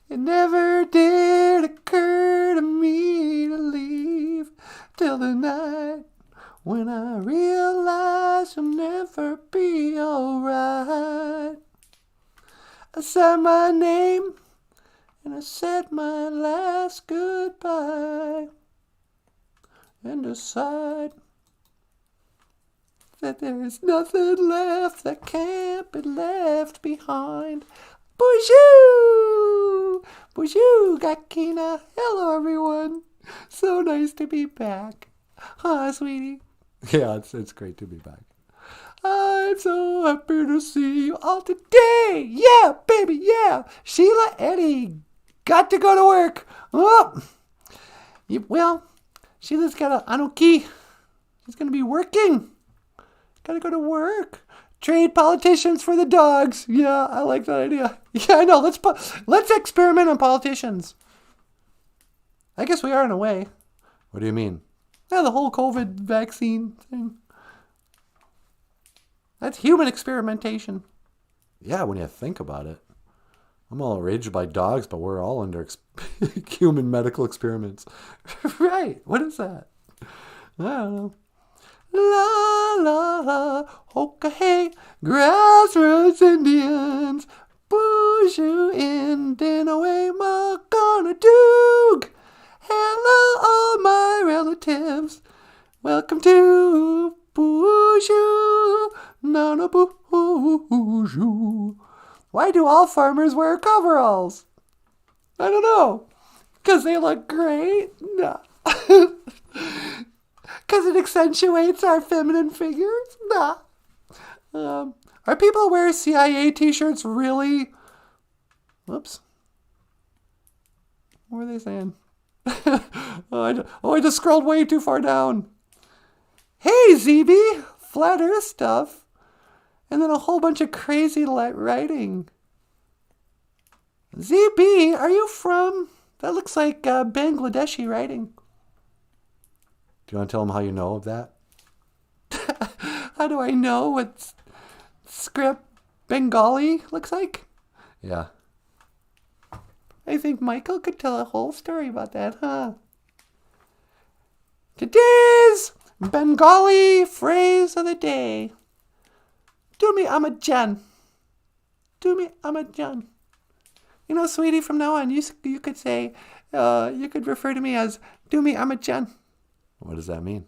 It never did occur to me to leave till the night when I realize you'll never be alright. I signed my name and I said my last goodbye, and decide that there is nothing left that can't be left behind. Boozhoo! Boozhoo, Gakina. Hello, everyone. So nice to be back. Huh, sweetie? Yeah, it's great to be back. I'm so happy to see you all today. Yeah, baby, yeah. Sheila, Eddie, got to go to work. Oh, well, Sheila's got a anoki. She's going to be working. Got to go to work. Trade politicians for the dogs. Yeah, I like that idea. Yeah, I know. Let's experiment on politicians. I guess we are in a way. What do you mean? Yeah, the whole COVID vaccine thing. That's human experimentation. Yeah, when you think about it. I'm all enraged by dogs, but we're all under human medical experiments. Right. What is that? I don't know. La la la, hoka hey, grassroots Indians, Boozhoo in Dinaway Doog. Hello, all my relatives. Welcome to Boozhoo Nanaboozhoo. Why do all farmers wear coveralls? I don't know. Because they look great? No. Because it accentuates our feminine figures? Nah. Are people who wear CIA t-shirts really... Whoops. What were they saying? I just scrolled way too far down. Hey, ZB! Flat Earth stuff. And then a whole bunch of crazy writing. ZB, are you from... That looks like Bangladeshi writing. Do you want to tell them how you know of that? How do I know what script Bengali looks like? Yeah. I think Michael could tell a whole story about that, huh? Today's Bengali phrase of the day. Dumi Amajan. Dumi Amajan. You know, sweetie, from now on, you could say, you could refer to me as Dumi Amajan. What does that mean?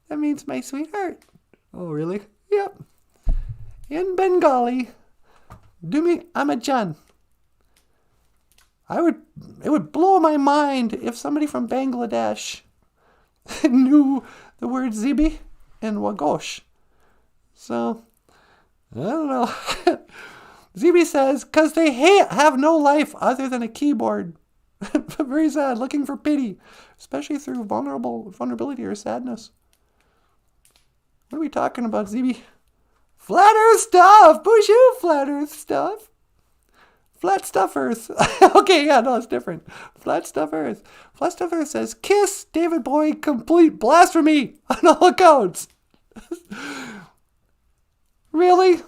That means my sweetheart. Oh, really? Yep. In Bengali, Dumi Amajan. It would blow my mind if somebody from Bangladesh knew the word zibi and wagosh. So, I don't know. Zibi says, because they have no life other than a keyboard. Very sad, looking for pity, especially through vulnerability or sadness. What are we talking about, Zibi? Flat Earth stuff! Boozhoo flat Earth stuff! Flat stuff Earth. Okay, yeah, no, it's different. Flat stuff Earth. Flat stuff Earth says, Kiss, David Bowie, complete blasphemy on all accounts. Really?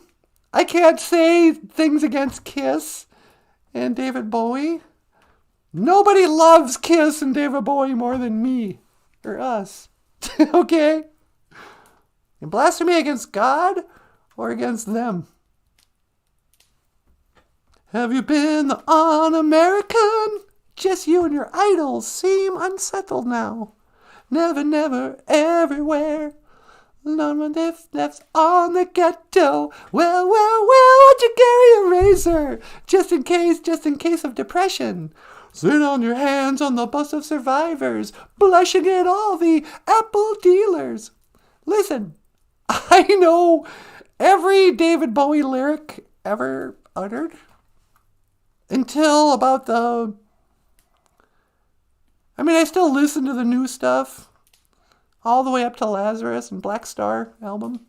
I can't say things against Kiss and David Bowie. Nobody loves Kiss and David Bowie more than me or us. Okay? And blasphemy against God or against them? Have you been the Un-American? Just you and your idols seem unsettled now. Never, never, everywhere. None of that's on the ghetto. Well, why'd you carry a razor? Just in case of depression. Sit on your hands on the bus of survivors, blushing at all the apple dealers. Listen, I know every David Bowie lyric ever uttered. Until about I still listen to the new stuff. All the way up to Lazarus and Black Star album.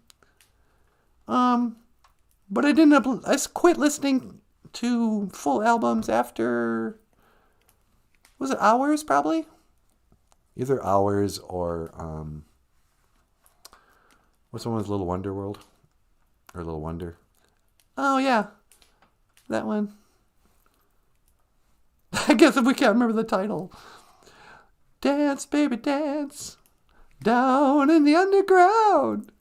But I quit listening to full albums after, was it Hours probably? Either Hours or, what's the one with Little Wonder World? Or Little Wonder? Oh, yeah. That one. I guess if we can't remember the title. Dance, baby, dance. Down in the underground,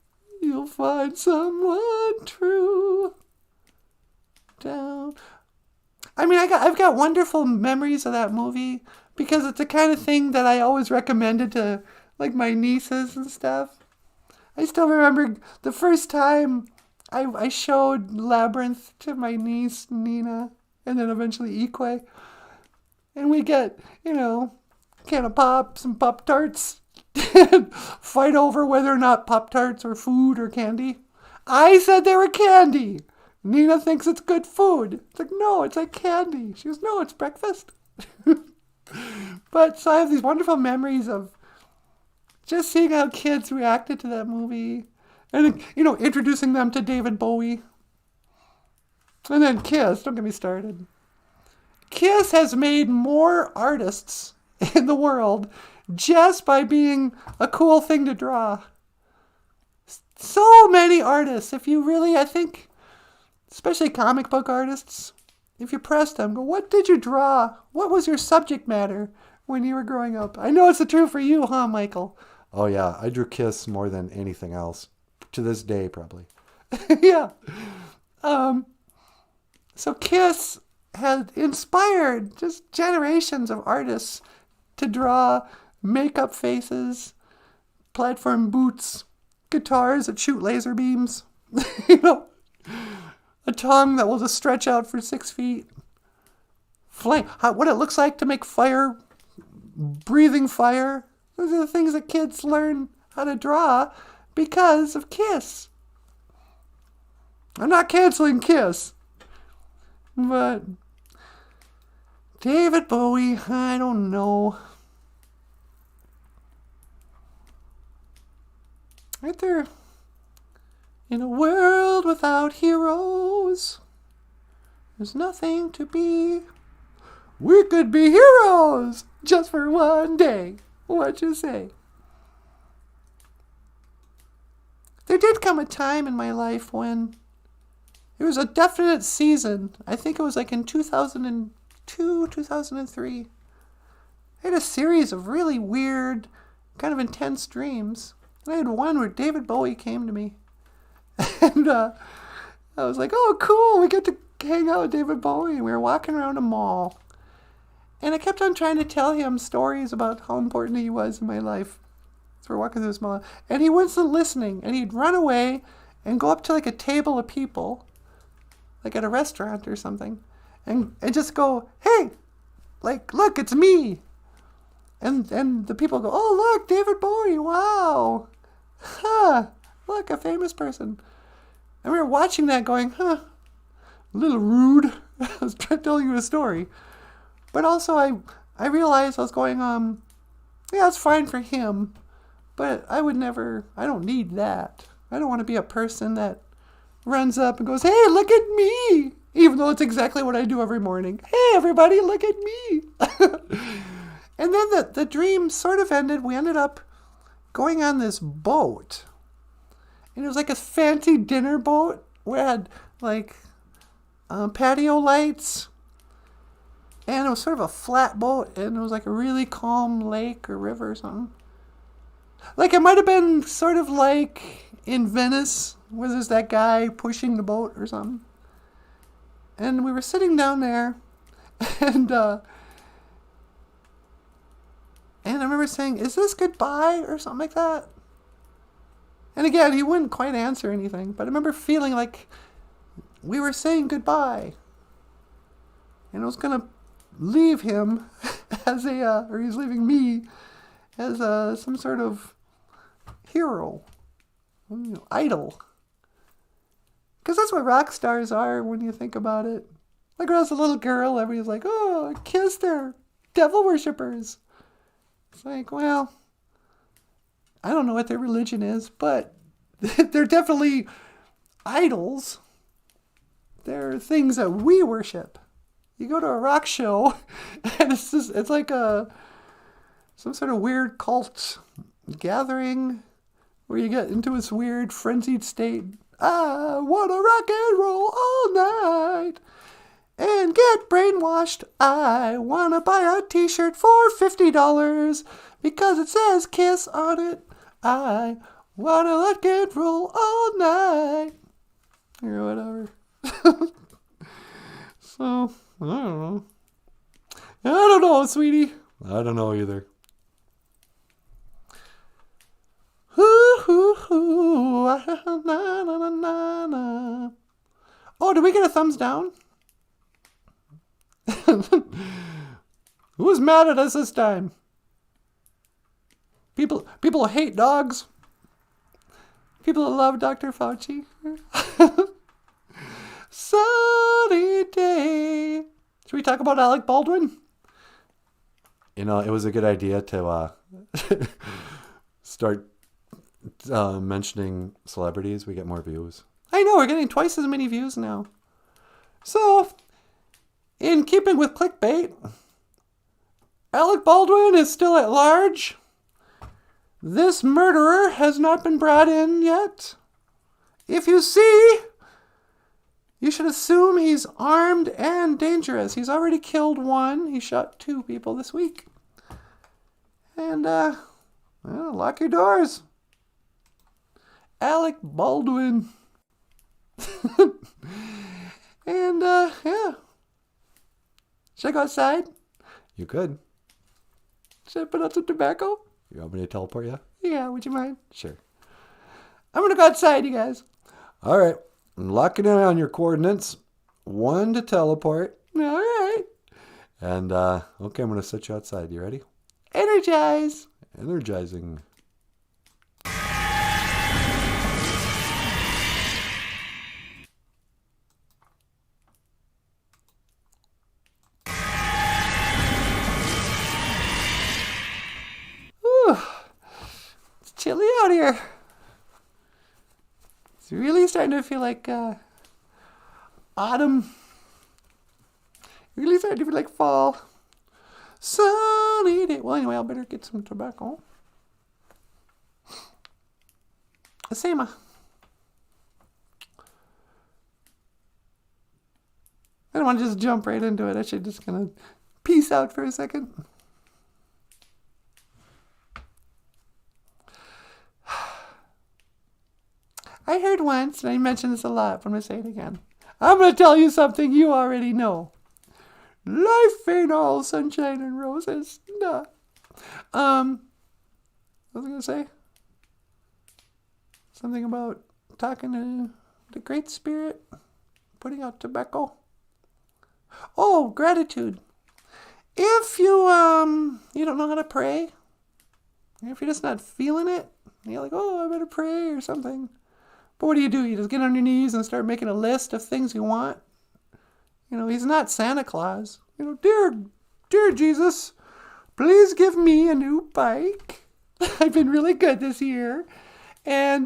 you'll find someone true. Down. I've got wonderful memories of that movie because it's the kind of thing that I always recommended to like my nieces and stuff. I still remember the first time I showed Labyrinth to my niece Nina and then eventually Ikwe. And we get, a can of Pops and Pop-Tarts. Fight over whether or not Pop-Tarts are food or candy. I said they were candy. Nina thinks it's good food. It's like, no, it's like candy. She goes, no, it's breakfast. But so I have these wonderful memories of just seeing how kids reacted to that movie. And, introducing them to David Bowie. And then Kiss, don't get me started. Kiss has made more artists in the world just by being a cool thing to draw. So many artists, if you really, I think, especially comic book artists, if you pressed them, go, what did you draw? What was your subject matter when you were growing up? I know it's true for you, huh, Michael? Oh, yeah. I drew Kiss more than anything else. To this day, probably. Yeah. So Kiss has inspired just generations of artists to draw makeup faces, platform boots, guitars that shoot laser beams, a tongue that will just stretch out for 6 feet, flame, what it looks like to make fire, breathing fire. Those are the things that kids learn how to draw because of Kiss. I'm not canceling Kiss, but David Bowie, I don't know. Right there. In a world without heroes, there's nothing to be We could be heroes just for one day. What you say? There did come a time in my life when it was a definite season. I think it was like in 2002, 2003. I had a series of really weird, kind of intense dreams. And I had one where David Bowie came to me. And I was like, oh, cool, we get to hang out with David Bowie. And we were walking around a mall. And I kept on trying to tell him stories about how important he was in my life. So we're walking through this mall. And he wasn't listening. And he'd run away and go up to like a table of people, like at a restaurant or something, and just go, hey, like, look, it's me. And the people go, oh, look, David Bowie, wow. Huh, look, a famous person. And we were watching that going, a little rude. I was trying to tell you a story. But also I realized I was going, yeah, it's fine for him, but I don't need that. I don't want to be a person that runs up and goes, hey, look at me, even though it's exactly what I do every morning. Hey, everybody, look at me. And then the dream sort of ended. We ended up going on this boat. And it was like a fancy dinner boat. We had like patio lights. And it was sort of a flat boat. And it was like a really calm lake or river or something. Like it might have been sort of like in Venice, where there's that guy pushing the boat or something. And we were sitting down there. And I remember saying, is this goodbye or something like that? And again, he wouldn't quite answer anything. But I remember feeling like we were saying goodbye. And I was going to leave him as or he's leaving me as some sort of hero, idol. Because that's what rock stars are when you think about it. Like when I was a little girl, everybody's like, oh, Kiss, they're devil worshippers. It's like, well, I don't know what their religion is, but they're definitely idols. They're things that we worship. You go to a rock show, and it's like some sort of weird cult gathering where you get into this weird frenzied state. I want to rock and roll all night and get brainwashed. I want to buy a t-shirt for $50 because it says Kiss on it. I want to rock and roll all night. Or whatever. So, I don't know. I don't know, sweetie. I don't know either. Oh, did we get a thumbs down? Who's mad at us this time? People hate dogs. People that love Dr. Fauci. Sunny day. Should we talk about Alec Baldwin? You know, it was a good idea to start mentioning celebrities. We get more views. I know, we're getting twice as many views now. So, in keeping with clickbait, Alec Baldwin is still at large. This murderer has not been brought in yet. If you see, you should assume he's armed and dangerous. He's already killed one. He shot 2 people this week. And, lock your doors. Alec Baldwin. And, yeah. Should I go outside? You could. Should I put out some tobacco? You want me to teleport you? Yeah, would you mind? Sure. I'm going to go outside, you guys. All right. I'm locking in on your coordinates. 1 to teleport. All right. And, okay, I'm going to set you outside. You ready? Energize. Energizing. Whew. It's chilly out here. It's really starting to feel like autumn Really starting to feel like fall. Sunny day. Well, anyway, I better get some tobacco. Asema. I don't want to just jump right into it. I should just kind of peace out for a second. I heard once, and I mention this a lot, but I'm going to say it again. I'm going to tell you something you already know. Life ain't all sunshine and roses. Nah. What was I going to say? Something about talking to the Great Spirit, putting out tobacco. Oh, gratitude. If you don't know how to pray, if you're just not feeling it, you're like, oh, I better pray or something. But what do? You just get on your knees and start making a list of things you want. He's not Santa Claus. Dear Jesus, please give me a new bike. I've been really good this year. And,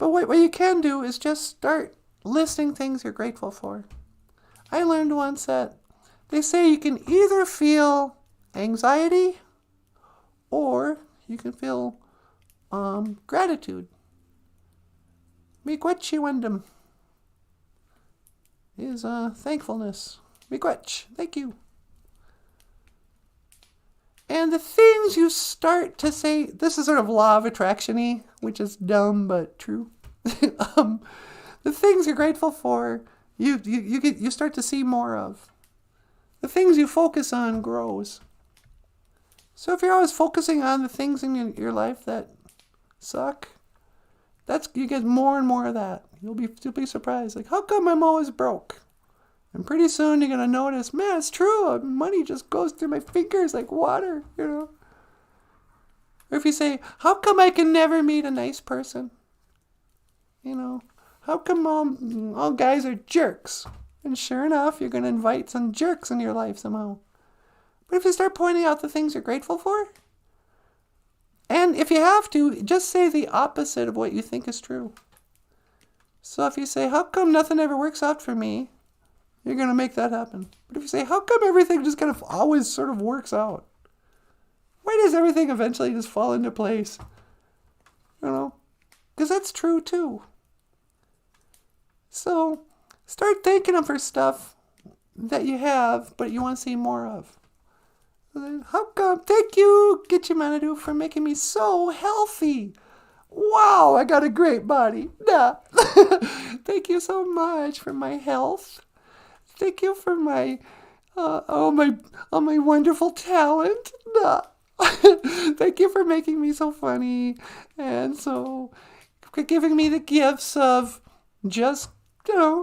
But what you can do is just start listing things you're grateful for. I learned once that they say you can either feel anxiety or you can feel gratitude. Miigwech is thankfulness. Miigwech, thank you. And the things you start to say, this is sort of law of attraction-y, which is dumb but true. The things you're grateful for, you start to see more of. The things you focus on grows. So if you're always focusing on the things in your life that suck, you get more and more of that. You'll be surprised. Like, how come I'm always broke? And pretty soon you're gonna notice, man, it's true. Money just goes through my fingers like water, Or if you say, how come I can never meet a nice person? How come all guys are jerks? And sure enough, you're gonna invite some jerks in your life somehow. But if you start pointing out the things you're grateful for, and if you have to, just say the opposite of what you think is true. So if you say, how come nothing ever works out for me? You're going to make that happen. But if you say, how come everything just kind of always sort of works out? Why does everything eventually just fall into place? Because that's true too. So start thanking them for stuff that you have, but you want to see more of. How come? Thank you, Gitchimanadu, for making me so healthy. Wow, I got a great body. Nah. Thank you so much for my health. Thank you for my all my wonderful talent. Nah. Thank you for making me so funny and so giving me the gifts of just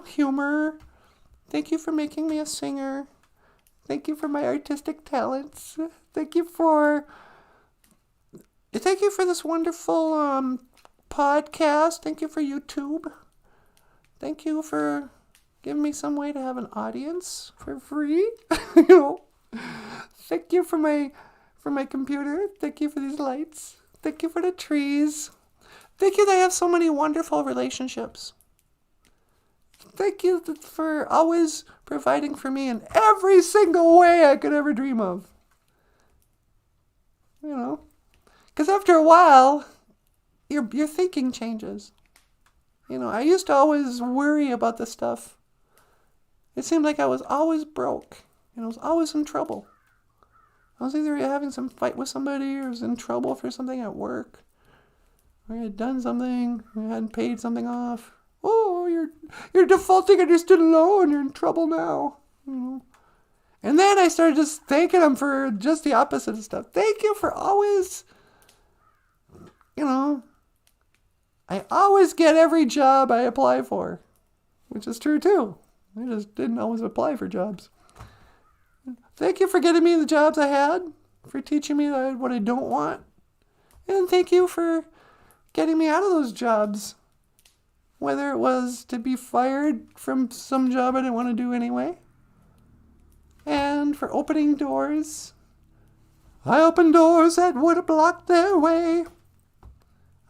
humor. Thank you for making me a singer. Thank you for my artistic talents. Thank you for this wonderful podcast. Thank you for YouTube. Thank you for giving me some way to have an audience for free. Thank you for my computer. Thank you for these lights. Thank you for the trees. Thank you that I have so many wonderful relationships. Thank you for always providing for me in every single way I could ever dream of. Because after a while, your thinking changes. I used to always worry about this stuff. It seemed like I was always broke. I was always in trouble. I was either having some fight with somebody or was in trouble for something at work. Or I had done something, or I hadn't paid something off. Oh, you're defaulting on your student loan. You're in trouble now. And then I started just thanking them for just the opposite of stuff. Thank you for always, I always get every job I apply for, which is true too. I just didn't always apply for jobs. Thank you for getting me the jobs I had, for teaching me what I don't want. And thank you for getting me out of those jobs. Whether it was to be fired from some job I didn't want to do anyway. And for opening doors. I opened doors that would have blocked their way.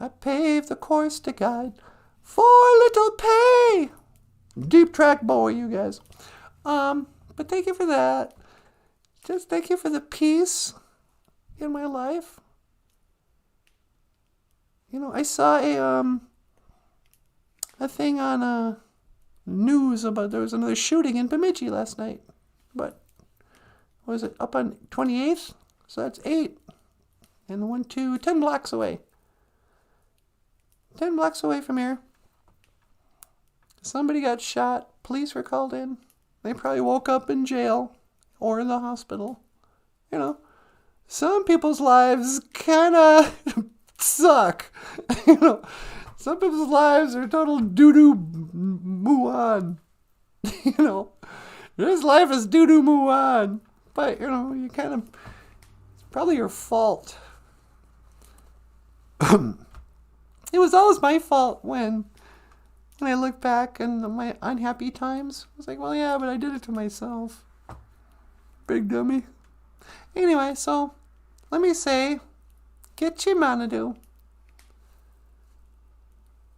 I paved the course to guide for little pay. Deep track Bowie, you guys. But thank you for that. Just thank you for the peace in my life. You know, I saw a thing on news about there was another shooting in Bemidji last night. But what was it, up on 28th? So that's 8. And 1, 2, 10 blocks away. 10 blocks away from here. Somebody got shot. Police were called in. They probably woke up in jail or in the hospital. You know, some people's lives kind of suck. You know, some people's lives are total doo-doo moo-on. You know, this life is doo-doo moo-on. But, you know, you kind of, it's probably your fault. It was always my fault when I look back on my unhappy times. I was like, well, yeah, but I did it to myself. Big dummy. Anyway, so let me say, Getchi Manadu.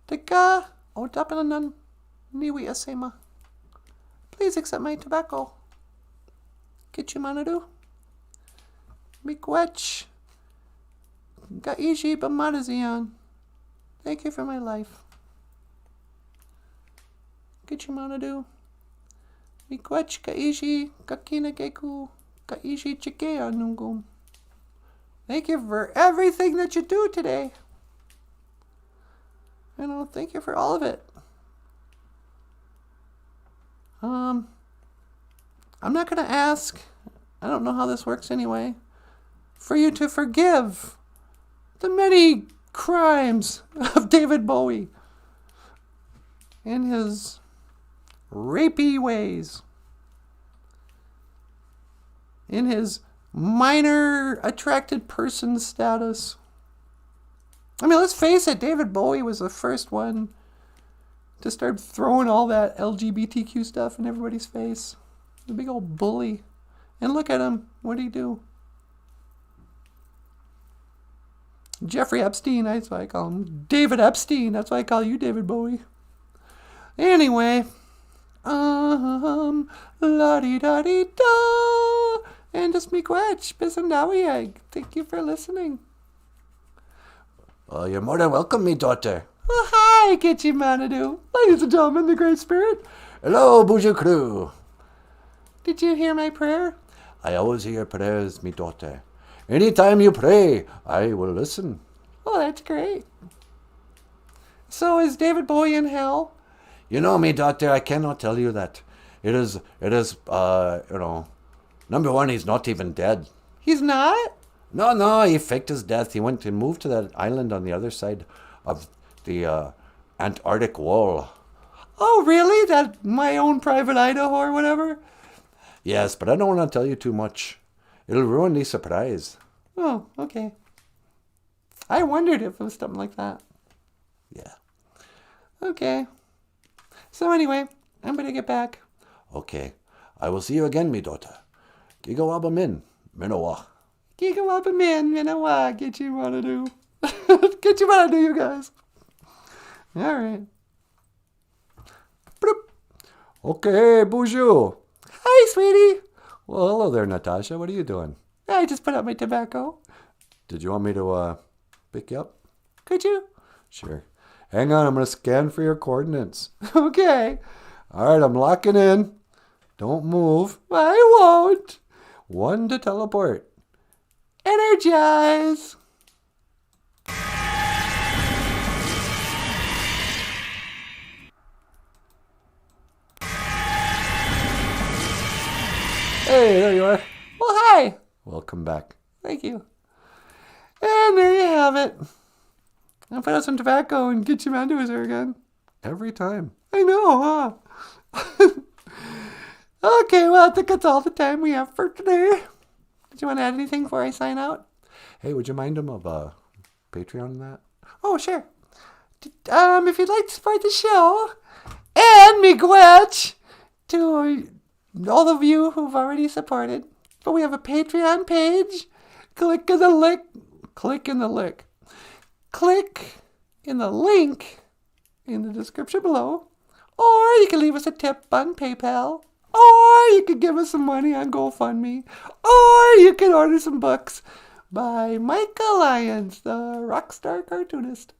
Tika Otapanan Niwi Asema. Please accept my tobacco. Getchi Manadu. Mikwech. Gaiji Bamadazian. Thank you for my life. Getchi Manadu. Mikwech Gaiji Kakina Geku. Gaiji Chikea Nungum. Thank you for everything that you do today. You know, thank you for all of it. I'm not going to ask, I don't know how this works anyway, for you to forgive the many crimes of David Bowie in his rapey ways, in his minor attracted person status. I mean, let's face it, David Bowie was the first one to start throwing all that LGBTQ stuff in everybody's face. The big old bully. And look at him. What did he do? Jeffrey Epstein, that's why I call him. David Epstein, that's why I call you David Bowie. Anyway, la-di-da-di-da. And just me quetch, Bisandawi. Thank you for listening. Well, you're more than welcome, me daughter. Well, hi, Getchi Manadu. Ladies and gentlemen, the Great Spirit. Hello, Boozhoo crew. Did you hear my prayer? I always hear prayers, me daughter. Anytime you pray, I will listen. Oh, that's great. So is David Bowie in hell? You know, me daughter, I cannot tell you that. It is, number one, he's not even dead. He's not? No, he faked his death. He went and moved to that island on the other side of the Antarctic wall. Oh, really? That my own private Idaho or whatever? Yes, but I don't want to tell you too much. It'll ruin the surprise. Oh, okay. I wondered if it was something like that. Yeah. Okay. So anyway, I'm going to get back. Okay. I will see you again, me daughter. Gigawabamin, min, Minowa. Gigawabamin, Minowa, Getchi Manadu. Getchi Manadu, you guys. All right. Bloop. Okay, Boozhoo. Hi, sweetie. Well, hello there, Natasha. What are you doing? I just put out my tobacco. Did you want me to pick you up? Could you? Sure. Hang on, I'm going to scan for your coordinates. Okay. All right, I'm locking in. Don't move. I won't. 1 to teleport. Energize. Hey, there you are. Well, hi. Welcome back. Thank you. And there you have it. I'll put out some tobacco and get you Mandu there again. Every time. I know, huh? Okay, well, I think that's all the time we have for today. Did you want to add anything before I sign out? Hey, would you mind him of Patreon and that? Oh, sure. If you'd like to support the show and me gwetch to all of you who've already supported, but we have a Patreon page. Click in the link. Click in the link. Click in the link in the description below, Or you can leave us a tip on PayPal. Or you can give us some money on GoFundMe. Or you can order some books by Michael Lyons, the rockstar cartoonist,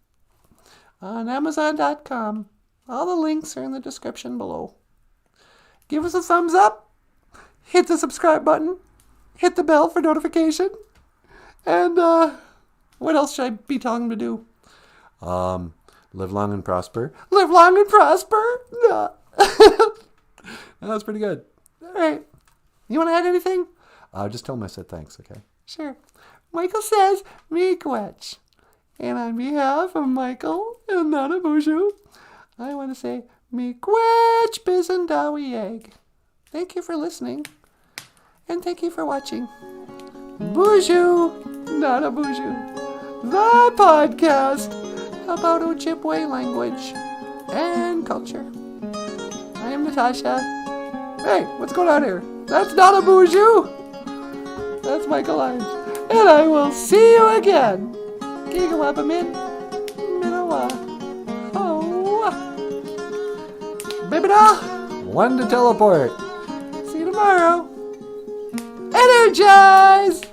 on Amazon.com. All the links are in the description below. Give us a thumbs up. Hit the subscribe button. Hit the bell for notification. And what else should I be telling them to do? Live long and prosper. Live long and prosper. No. That was pretty good. All right. You want to add anything? Just tell him I said thanks, okay? Sure. Michael says, miigwech. And on behalf of Michael and Nanaboozhoo, I want to say, miigwech bizendawi egg. Thank you for listening. And thank you for watching. Boozhoo Nanaboozhoo, the podcast about Ojibwe language and culture. I am Natasha. Hey, what's going on here? That's Nanaboozhoo. That's Michael Lyons. And I will see you again. Gigawabamin. Minawa. Oh. Bibida. One to teleport. See you tomorrow. Energize!